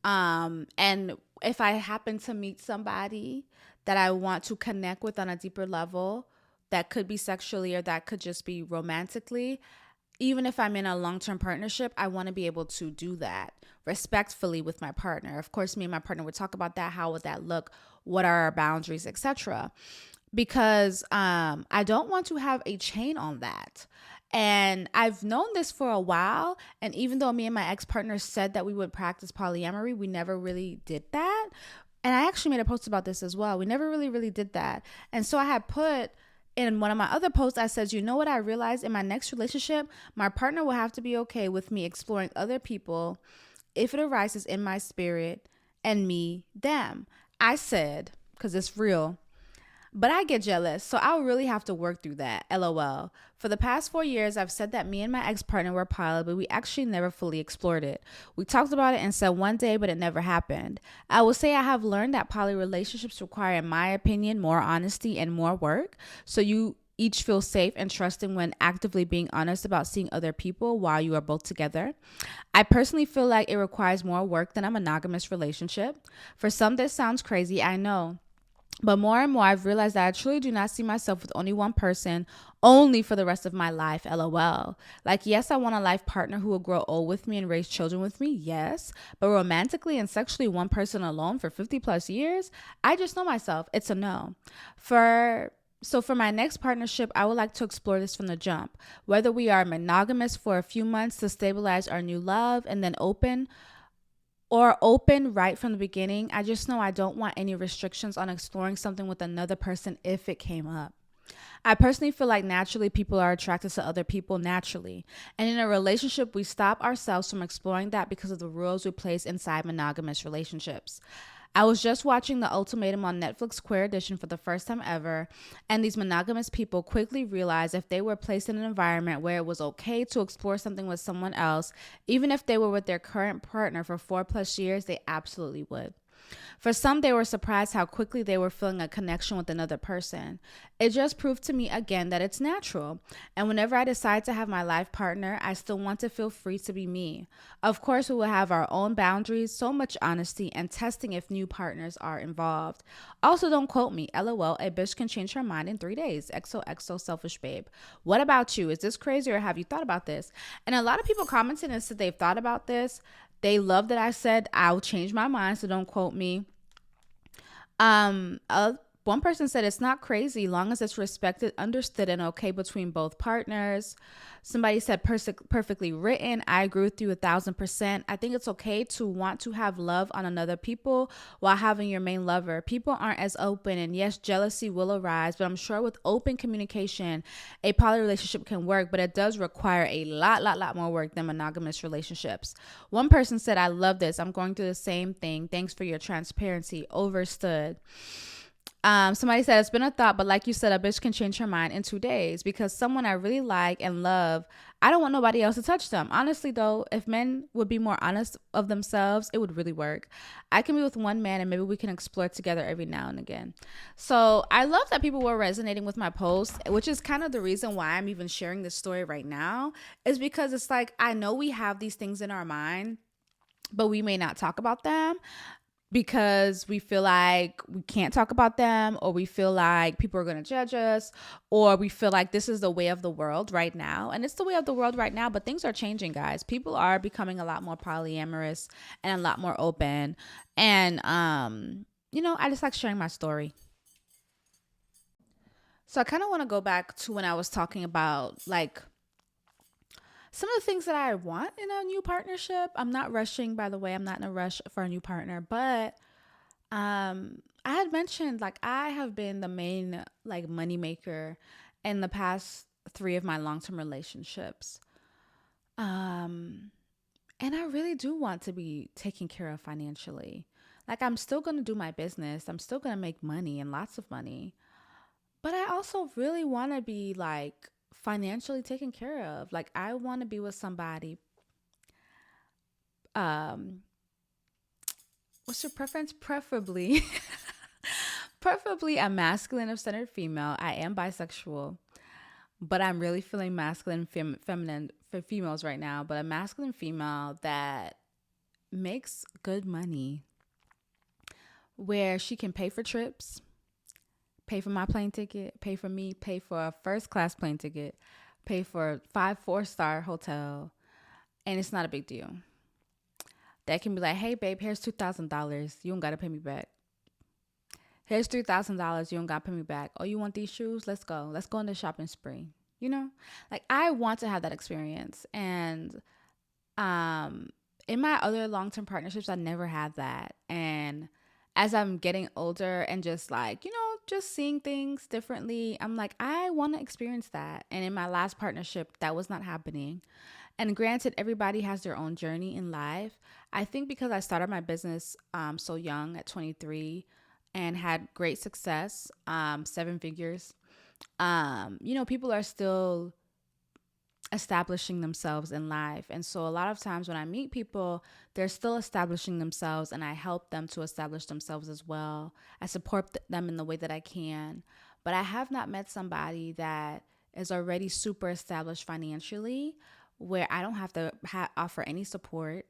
And if I happen to meet somebody that I want to connect with on a deeper level, that could be sexually or that could just be romantically, even if I'm in a long-term partnership, I want to be able to do that respectfully with my partner. Of course, me and my partner would talk about that. How would that look? What are our boundaries, etc. Because I don't want to have a chain on that. And I've known this for a while. And even though me and my ex-partner said that we would practice polyamory, we never really did that. And I actually made a post about this as well. We never really did that. And so I had put in one of my other posts, I said, you know what I realized in my next relationship, my partner will have to be okay with me exploring other people if it arises in my spirit, and me, them. I said, because it's real, but I get jealous, so I'll really have to work through that. LOL. For the past 4 years, I've said that me and my ex-partner were poly, but we actually never fully explored it. We talked about it and said one day, but it never happened. I will say I have learned that poly relationships require, in my opinion, more honesty and more work. So you each feel safe and trusting when actively being honest about seeing other people while you are both together. I personally feel like it requires more work than a monogamous relationship. For some, this sounds crazy, I know. But more and more, I've realized that I truly do not see myself with only one person, only for the rest of my life, LOL. Like, yes, I want a life partner who will grow old with me and raise children with me, yes. But romantically and sexually, one person alone for 50 plus years, I just know myself. It's a no. So for my next partnership, I would like to explore this from the jump. Whether we are monogamous for a few months to stabilize our new love and then open right from the beginning. I just know I don't want any restrictions on exploring something with another person if it came up. I personally feel like naturally people are attracted to other people naturally. And in a relationship, we stop ourselves from exploring that because of the rules we place inside monogamous relationships. I was just watching The Ultimatum on Netflix Queer Edition for the first time ever, and these monogamous people quickly realized if they were placed in an environment where it was okay to explore something with someone else, even if they were with their current partner for 4+ years, they absolutely would. For some, they were surprised how quickly they were feeling a connection with another person. It just proved to me again that it's natural. And whenever I decide to have my life partner, I still want to feel free to be me. Of course, we will have our own boundaries, so much honesty, and testing if new partners are involved. Also, don't quote me. LOL, a bitch can change her mind in 3 days. XOXO SelfishBabe. What about you? Is this crazy or have you thought about this? And a lot of people commented and said they've thought about this. They love that I said I'll change my mind, so don't quote me. One person said it's not crazy long as it's respected, understood, and okay between both partners. Somebody said perfectly written. I agree with you 1,000%. I think it's okay to want to have love on another people while having your main lover. People aren't as open, and yes, jealousy will arise, but I'm sure with open communication, a poly relationship can work, but it does require a lot more work than monogamous relationships. One person said, I love this. I'm going through the same thing. Thanks for your transparency. Overstood. Somebody said it's been a thought, but like you said, a bitch can change her mind in 2 days because someone I really like and love, I don't want nobody else to touch them. Honestly, though, if men would be more honest of themselves, it would really work. I can be with one man and maybe we can explore together every now and again. So I love that people were resonating with my post, which is kind of the reason why I'm even sharing this story right now, is because it's like, I know we have these things in our mind, but we may not talk about them because we feel like we can't talk about them, or we feel like people are going to judge us, or we feel like this is the way of the world right now. And it's the way of the world right now, but things are changing, guys. People are becoming a lot more polyamorous and a lot more open. And, I just like sharing my story. So I kind of want to go back to when I was talking about like some of the things that I want in a new partnership. I'm not rushing, by the way. I'm not in a rush for a new partner, but I had mentioned like I have been the main like money maker in the past 3 of my long-term relationships. And I really do want to be taken care of financially. Like, I'm still going to do my business. I'm still going to make money and lots of money. But I also really want to be like financially taken care of. Like, I want to be with somebody. Um, what's your preference? Preferably a masculine of centered female. I am bisexual, but I'm really feeling masculine, feminine for females right now. But a masculine female that makes good money, where she can pay for trips, pay for my plane ticket, pay for me, pay for a first class plane ticket, pay for 4-star hotel, and it's not a big deal. That can be like, hey babe, here's $2,000. You don't gotta pay me back. Here's $3,000. You don't gotta pay me back. Oh, you want these shoes? Let's go. Let's go on the shopping spree. You know, like I want to have that experience. And in my other long-term partnerships, I never had that. And as I'm getting older and just like, just seeing things differently, I'm like, I want to experience that. And in my last partnership, that was not happening. And granted, everybody has their own journey in life. I think because I started my business so young at 23 and had great success, 7 figures, people are still establishing themselves in life. And so a lot of times when I meet people, they're still establishing themselves, and I help them to establish themselves as well. I support them in the way that I can. But I have not met somebody that is already super established financially, where I don't have to offer any support,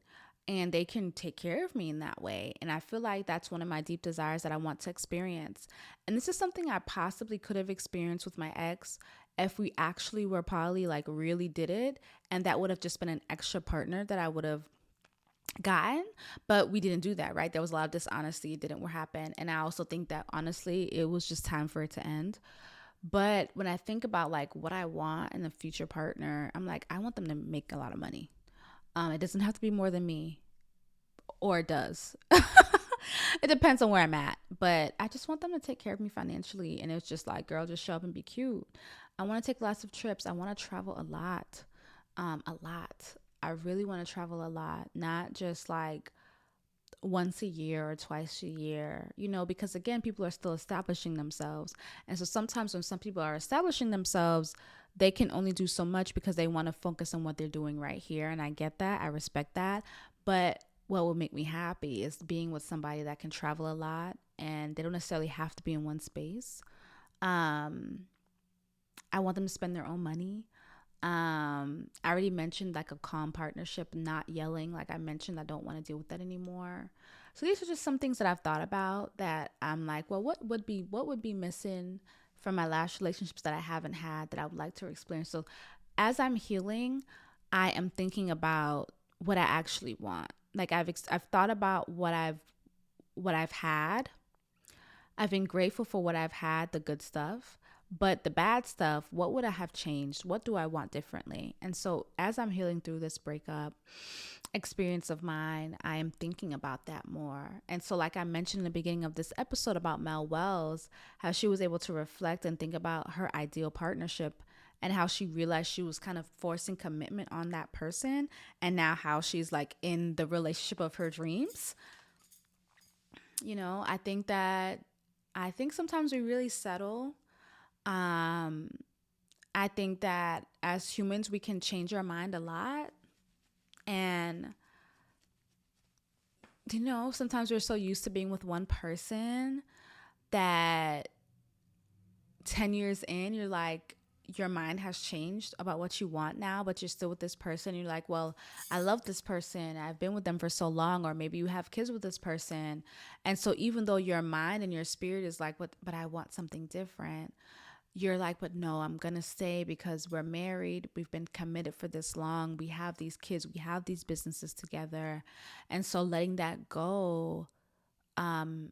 and they can take care of me in that way. And I feel like that's one of my deep desires that I want to experience. And this is something I possibly could have experienced with my ex if we actually were probably like really did it. And that would have just been an extra partner that I would have gotten. But we didn't do that, right? There was a lot of dishonesty. It didn't happen. And I also think that honestly, it was just time for it to end. But when I think about like what I want in a future partner, I'm like, I want them to make a lot of money. It doesn't have to be more than me, or it does. It depends on where I'm at, but I just want them to take care of me financially. And it's just like, girl, just show up and be cute. I want to take lots of trips. I want to travel a lot. A lot. I really want to travel a lot, not just like once a year or twice a year, because again, people are still establishing themselves. And so sometimes when some people are establishing themselves, they can only do so much because they want to focus on what they're doing right here. And I get that. I respect that. But what would make me happy is being with somebody that can travel a lot, and they don't necessarily have to be in one space. I want them to spend their own money. I already mentioned like a calm partnership, not yelling. Like I mentioned, I don't want to deal with that anymore. So these are just some things that I've thought about that I'm like, well, what would be missing from my last relationships that I haven't had that I would like to experience. So as I'm healing, I am thinking about what I actually want. Like I've thought about what I've had. I've been grateful for what I've had, the good stuff. But the bad stuff, what would I have changed? What do I want differently? And so as I'm healing through this breakup experience of mine, I am thinking about that more. And so like I mentioned in the beginning of this episode about Mel Wells, how she was able to reflect and think about her ideal partnership, and how she realized she was kind of forcing commitment on that person, and now how she's like in the relationship of her dreams. I think sometimes we really settle. I think that as humans, we can change our mind a lot. And, sometimes we're so used to being with one person that 10 years in, you're like, your mind has changed about what you want now, but you're still with this person. You're like, well, I love this person. I've been with them for so long. Or maybe you have kids with this person. And so even though your mind and your spirit is like, but I want something different, you're like, but no, I'm going to stay because we're married. We've been committed for this long. We have these kids. We have these businesses together. And so letting that go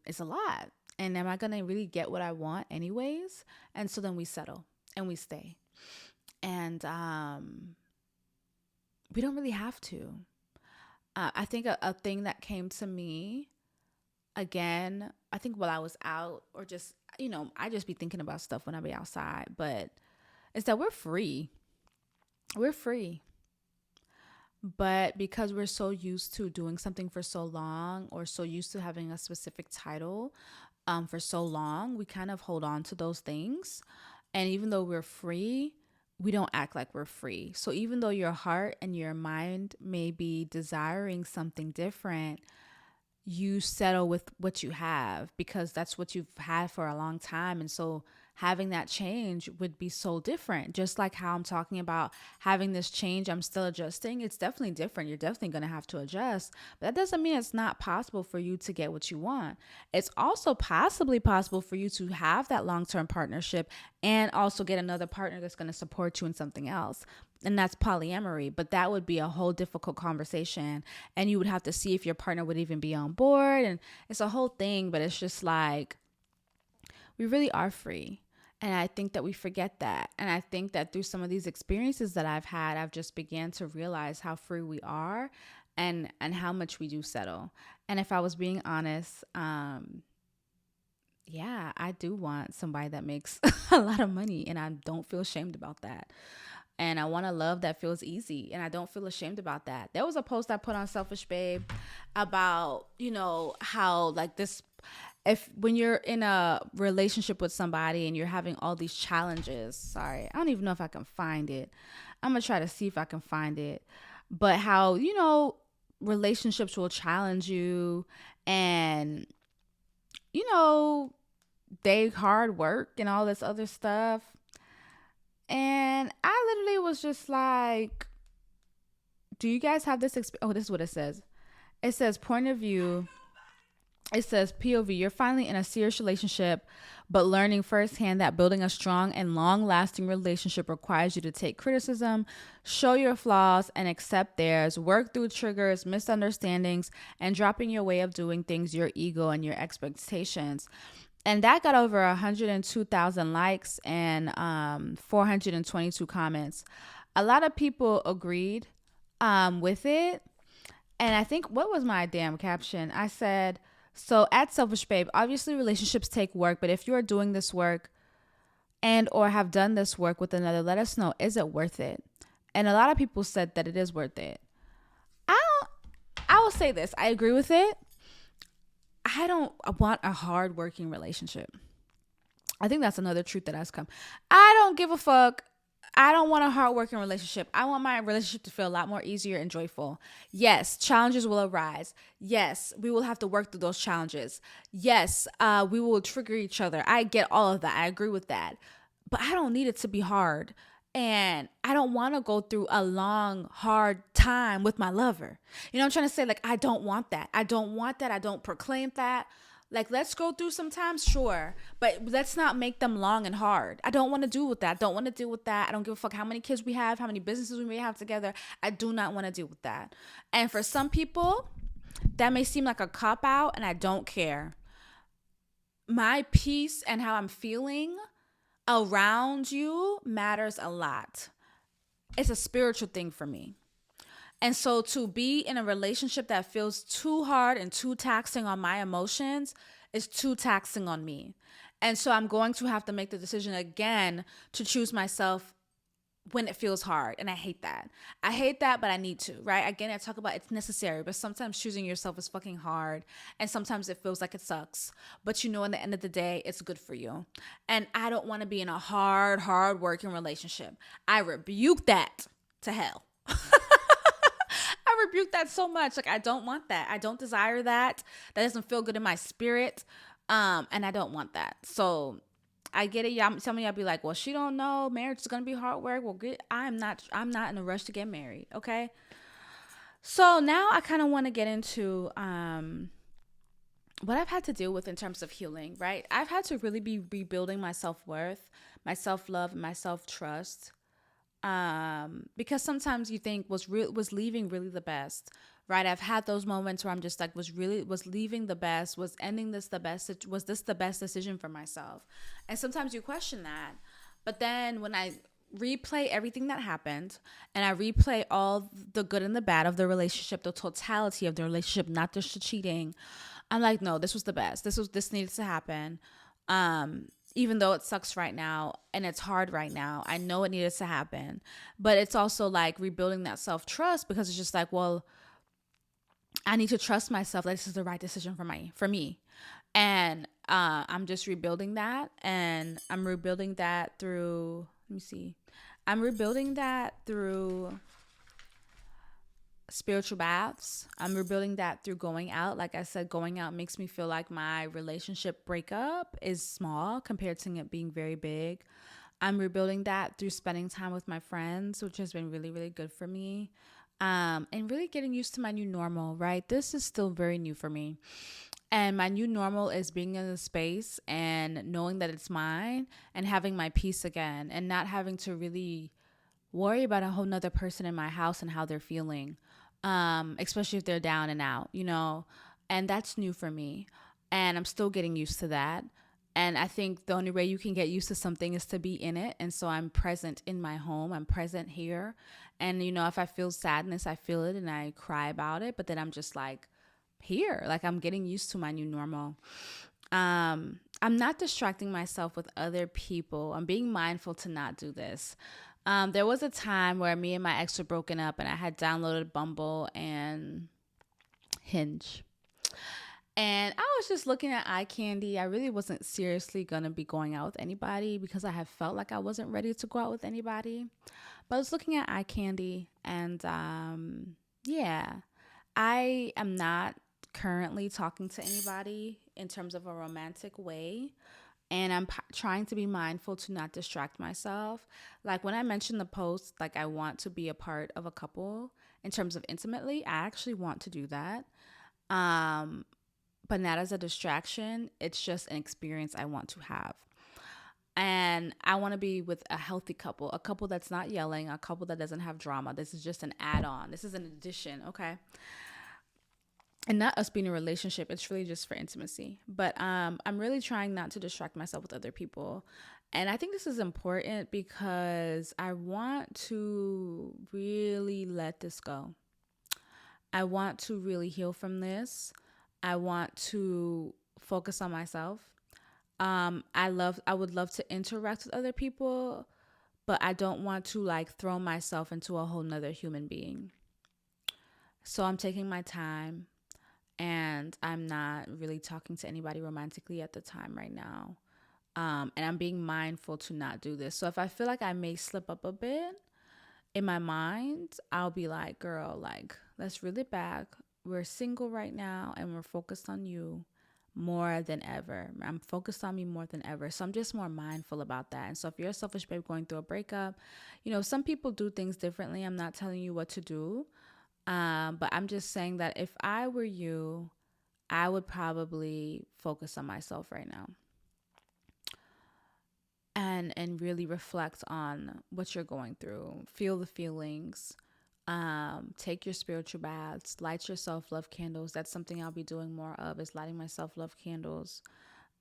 is a lot. And am I going to really get what I want anyways? And so then we settle and we stay. And we don't really have to. I think a thing that came to me, again, I think while I was out, or just, I just be thinking about stuff when I be outside, but it's that we're free. We're free. But because we're so used to doing something for so long, or so used to having a specific title for so long, we kind of hold on to those things. And even though we're free, we don't act like we're free. So even though your heart and your mind may be desiring something different, you settle with what you have because that's what you've had for a long time. And so having that change would be so different. Just like how I'm talking about having this change, I'm still adjusting. It's definitely different. You're definitely going to have to adjust. But that doesn't mean it's not possible for you to get what you want. It's also possibly possible for you to have that long term partnership and also get another partner that's going to support you in something else. And that's polyamory, but that would be a whole difficult conversation, and you would have to see if your partner would even be on board, and it's a whole thing. But it's just like, we really are free, and I think that we forget that. And I think that through some of these experiences that I've had, I've just began to realize how free we are, and how much we do settle. And if I was being honest, yeah, I do want somebody that makes a lot of money, and I don't feel ashamed about that. And I want a love that feels easy, and I don't feel ashamed about that. There was a post I put on Selfish Babe about, how like this, if when you're in a relationship with somebody and you're having all these challenges, sorry, I don't even know if I can find it. I'm going to try to see if I can find it. But how, relationships will challenge you, and, you know, they hard work and all this other stuff. And I literally was just like, do you guys have this experience? Oh, this is what it says. It says point of view. It says POV. You're finally in a serious relationship, but learning firsthand that building a strong and long-lasting relationship requires you to take criticism, show your flaws, and accept theirs, work through triggers, misunderstandings, and dropping your way of doing things, your ego, and your expectations. And that got over 102,000 likes and 422 comments. A lot of people agreed with it. And I think, what was my damn caption? I said, so at Selfish Babe, obviously relationships take work, but if you are doing this work and or have done this work with another, let us know. Is it worth it? And a lot of people said that it is worth it. I will say this. I agree with it. I don't want a hard-working relationship. I think that's another truth that has come. I don't give a fuck. I don't want a hard-working relationship. I want my relationship to feel a lot more easier and joyful. Yes, challenges will arise. Yes, we will have to work through those challenges. Yes, we will trigger each other. I get all of that. I agree with that. But I don't need it to be hard. And I don't want to go through a long, hard time with my lover. You know what I'm trying to say? Like, I don't want that. I don't want that. I don't proclaim that. Like, let's go through some times, sure. But let's not make them long and hard. I don't want to deal with that. I don't want to deal with that. I don't give a fuck how many kids we have, how many businesses we may have together. I do not want to deal with that. And for some people, that may seem like a cop-out, and I don't care. My peace and how I'm feeling around you matters a lot. It's a spiritual thing for me. And so to be in a relationship that feels too hard and too taxing on my emotions is too taxing on me. And so I'm going to have to make the decision again to choose myself when it feels hard. And I hate that. I hate that, but I need to, right? Again, I talk about it's necessary, but sometimes choosing yourself is fucking hard. And sometimes it feels like it sucks. But in the end of the day, it's good for you. And I don't want to be in a hard working relationship. I rebuke that to hell. I rebuke that so much. Like, I don't want that. I don't desire that. That doesn't feel good in my spirit. And I don't want that. So I get it. Some of y'all be like, well, she don't know. Marriage is going to be hard work. Well, I'm not in a rush to get married. Okay. So now I kind of want to get into what I've had to deal with in terms of healing, right? I've had to really be rebuilding my self-worth, my self-love, and my self-trust. Because sometimes you think was leaving really the best, right? I've had those moments where I'm just like, was leaving the best, was ending this the best, was this the best decision for myself? And sometimes you question that. But then when I replay everything that happened and I replay all the good and the bad of the relationship, the totality of the relationship, not just the cheating, I'm like, no, this was the best. This needed to happen. even though it sucks right now and it's hard right now. I know it needed to happen, but it's also like rebuilding that self-trust, because it's just like, well, I need to trust myself that this is the right decision for me. And I'm just rebuilding that, and I'm rebuilding that through, let me see. I'm rebuilding that through spiritual baths. I'm rebuilding that through going out. Like I said, going out makes me feel like my relationship breakup is small compared to it being very big. I'm rebuilding that through spending time with my friends, which has been really, really good for me. And really getting used to my new normal, right? This is still very new for me. And my new normal is being in a space and knowing that it's mine and having my peace again and not having to really worry about a whole nother person in my house and how they're feeling, especially if they're down and out, you know, and that's new for me. And I'm still getting used to that. And I think the only way you can get used to something is to be in it. And so I'm present in my home. I'm present here. And, you know, if I feel sadness, I feel it and I cry about it. But then I'm just like here, like I'm getting used to my new normal. I'm not distracting myself with other people. I'm being mindful to not do this. There was a time where me and my ex were broken up and I had downloaded Bumble and Hinge. And I was just looking at eye candy. I really wasn't seriously going to be going out with anybody because I have felt like I wasn't ready to go out with anybody. But I was looking at eye candy and yeah, I am not currently talking to anybody in terms of a romantic way. And I'm trying to be mindful to not distract myself. Like when I mentioned the post, like I want to be a part of a couple in terms of intimately, I actually want to do that. But not as a distraction. It's just an experience I want to have. And I want to be with a healthy couple, a couple that's not yelling, a couple that doesn't have drama. This is just an add-on. This is an addition, okay? And not us being in a relationship. It's really just for intimacy. But I'm really trying not to distract myself with other people. And I think this is important because I want to really let this go. I want to really heal from this. I want to focus on myself. I would love to interact with other people, but I don't want to like throw myself into a whole nother human being. So I'm taking my time and I'm not really talking to anybody romantically at the time right now. And I'm being mindful to not do this. So if I feel like I may slip up a bit in my mind, I'll be like, girl, like, let's reel it back. We're single right now and we're focused on you more than ever. I'm focused on me more than ever. So I'm just more mindful about that. And so if you're a selfish babe going through a breakup, you know, some people do things differently. I'm not telling you what to do. But I'm just saying that if I were you, I would probably focus on myself right now. And really reflect on what you're going through. Feel the feelings. Take your spiritual baths, light your self-love candles. That's something I'll be doing more of, is lighting my self-love candles.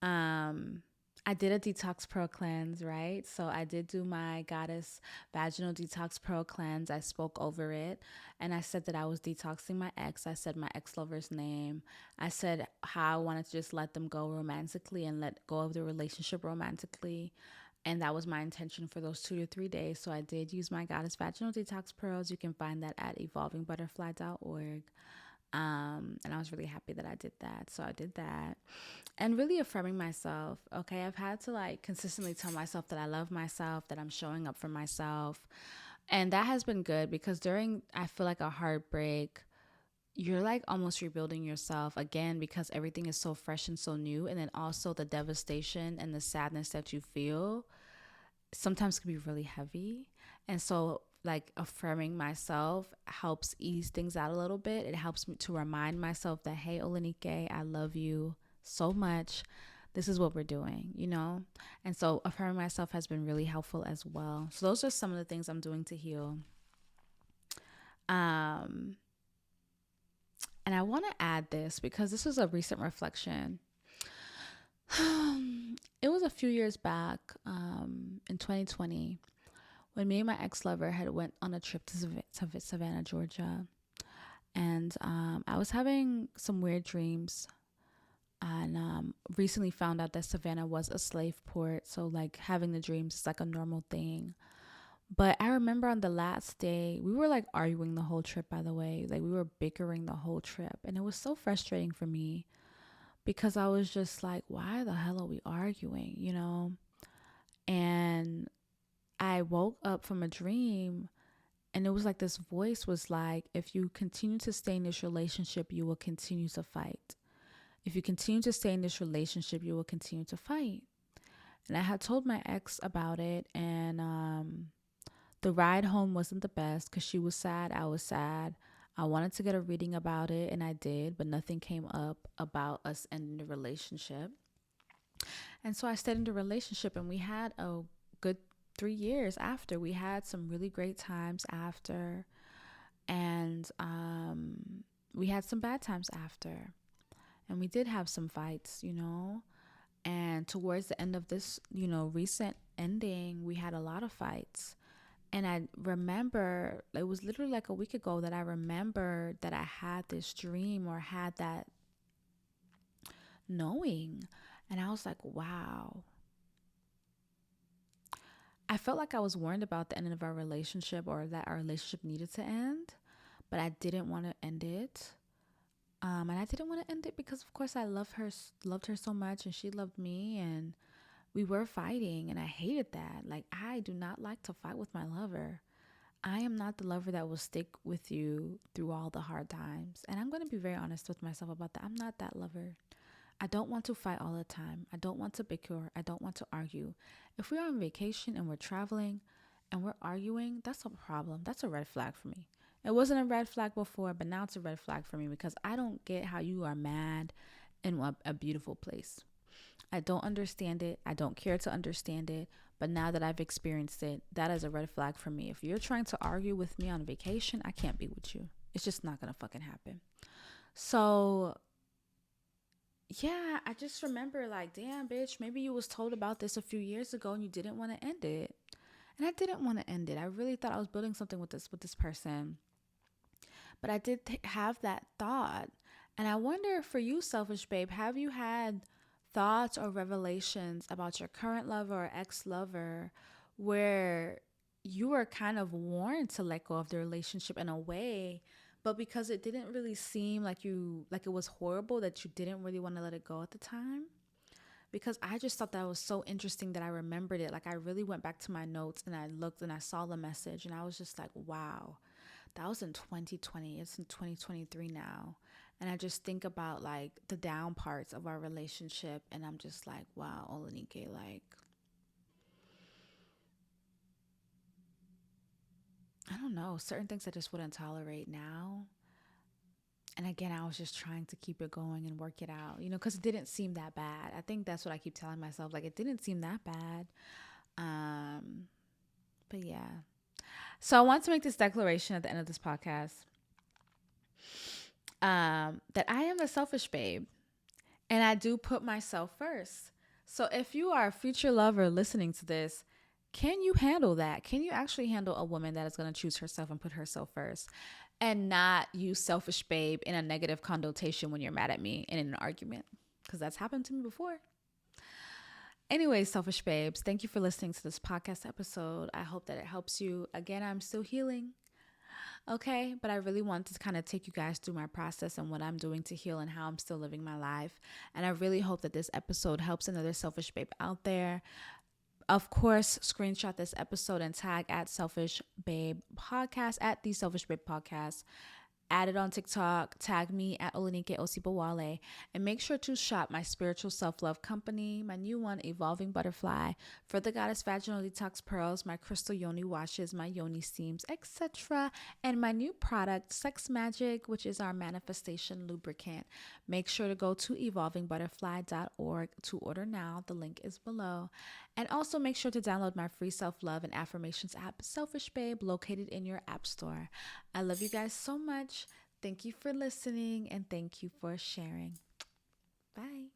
I did a detox pearl cleanse, right? So I did do my goddess vaginal detox pearl cleanse. I spoke over it and I said that I was detoxing my ex. I said my ex-lover's name. I said how I wanted to just let them go romantically and let go of the relationship romantically. And that was my intention for those 2 to 3 days. So I did use my goddess vaginal detox pearls. You can find that at evolvingbutterfly.org. And I was really happy that I did that. So I did that and really affirming myself. Okay. I've had to like consistently tell myself that I love myself, that I'm showing up for myself. And that has been good because during, I feel like a heartbreak, you're like almost rebuilding yourself again because everything is so fresh and so new. And then also the devastation and the sadness that you feel sometimes can be really heavy. And so like affirming myself helps ease things out a little bit. It helps me to remind myself that, hey, Olenike, I love you so much. This is what we're doing, you know? And so affirming myself has been really helpful as well. So those are some of the things I'm doing to heal. And I want to add this because this was a recent reflection. It was a few years back in 2020 when me and my ex-lover had went on a trip to Savannah, Georgia. And I was having some weird dreams and recently found out that Savannah was a slave port. So like having the dreams is like a normal thing. But I remember on the last day, we were like arguing the whole trip, by the way. Like we were bickering the whole trip. And it was so frustrating for me because I was just like, why the hell are we arguing, you know? And I woke up from a dream and it was like this voice was like, if you continue to stay in this relationship, you will continue to fight. If you continue to stay in this relationship, you will continue to fight. And I had told my ex about it, and the ride home wasn't the best because she was sad. I was sad. I wanted to get a reading about it, and I did, but nothing came up about us ending the relationship. And so I stayed in the relationship, and we had a good 3 years after. We had some really great times after, and we had some bad times after. And we did have some fights, you know. And towards the end of this, you know, recent ending, we had a lot of fights. And I remember, it was literally like a week ago that I remember that I had this dream or had that knowing. And I was like, wow. I felt like I was warned about the end of our relationship or that our relationship needed to end, but I didn't want to end it. And I didn't want to end it because, of course, I loved her so much, and she loved me, and we were fighting, and I hated that. Like, I do not like to fight with my lover. I am not the lover that will stick with you through all the hard times. And I'm going to be very honest with myself about that. I'm not that lover. I don't want to fight all the time. I don't want to bicker. I don't want to argue. If we're on vacation and we're traveling and we're arguing, that's a problem. That's a red flag for me. It wasn't a red flag before, but now it's a red flag for me because I don't get how you are mad in a beautiful place. I don't understand it. I don't care to understand it. But now that I've experienced it, that is a red flag for me. If you're trying to argue with me on vacation, I can't be with you. It's just not going to fucking happen. So, yeah, I just remember like, damn, bitch, maybe you was told about this a few years ago and you didn't want to end it. And I didn't want to end it. I really thought I was building something with this person. But I did have that thought. And I wonder for you, selfish babe, have you had thoughts or revelations about your current lover or ex-lover where you were kind of warned to let go of the relationship in a way, but because it didn't really seem like it was horrible, that you didn't really want to let it go at the time? Because I just thought that was so interesting that I remembered it. Like, I really went back to my notes and I looked and I saw the message and I was just like, wow, that was in 2020. It's in 2023 now. And I just think about like the down parts of our relationship and I'm just like, wow, Olenike, like, I don't know, certain things I just wouldn't tolerate now. And again, I was just trying to keep it going and work it out, you know, because it didn't seem that bad. I think that's what I keep telling myself. Like, it didn't seem that bad. Um, but yeah. So I want to make this declaration at the end of this podcast, that I am a selfish babe and I do put myself first. So if you are a future lover listening to this, can you handle that? Can you actually handle a woman that is going to choose herself and put herself first and not use selfish babe in a negative connotation when you're mad at me and in an argument? Because that's happened to me before. Anyway, selfish babes, thank you for listening to this podcast episode. I hope that it helps you. Again, I'm still healing. Okay, but I really want to kind of take you guys through my process and what I'm doing to heal and how I'm still living my life. And I really hope that this episode helps another selfish babe out there. Of course, screenshot this episode and tag at Selfish Babe Podcast, at the Selfish Babe Podcast. Add it on TikTok, tag me at Olenike Osibawale, and make sure to shop my spiritual self-love company, my new one, Evolving Butterfly, for the Goddess Vaginal Detox Pearls, my crystal yoni washes, my yoni steams, etc., and my new product, Sex Magic, which is our manifestation lubricant. Make sure to go to evolvingbutterfly.org to order now. The link is below. And also make sure to download my free self-love and affirmations app, Selfish Babe, located in your app store. I love you guys so much. Thank you for listening and thank you for sharing. Bye.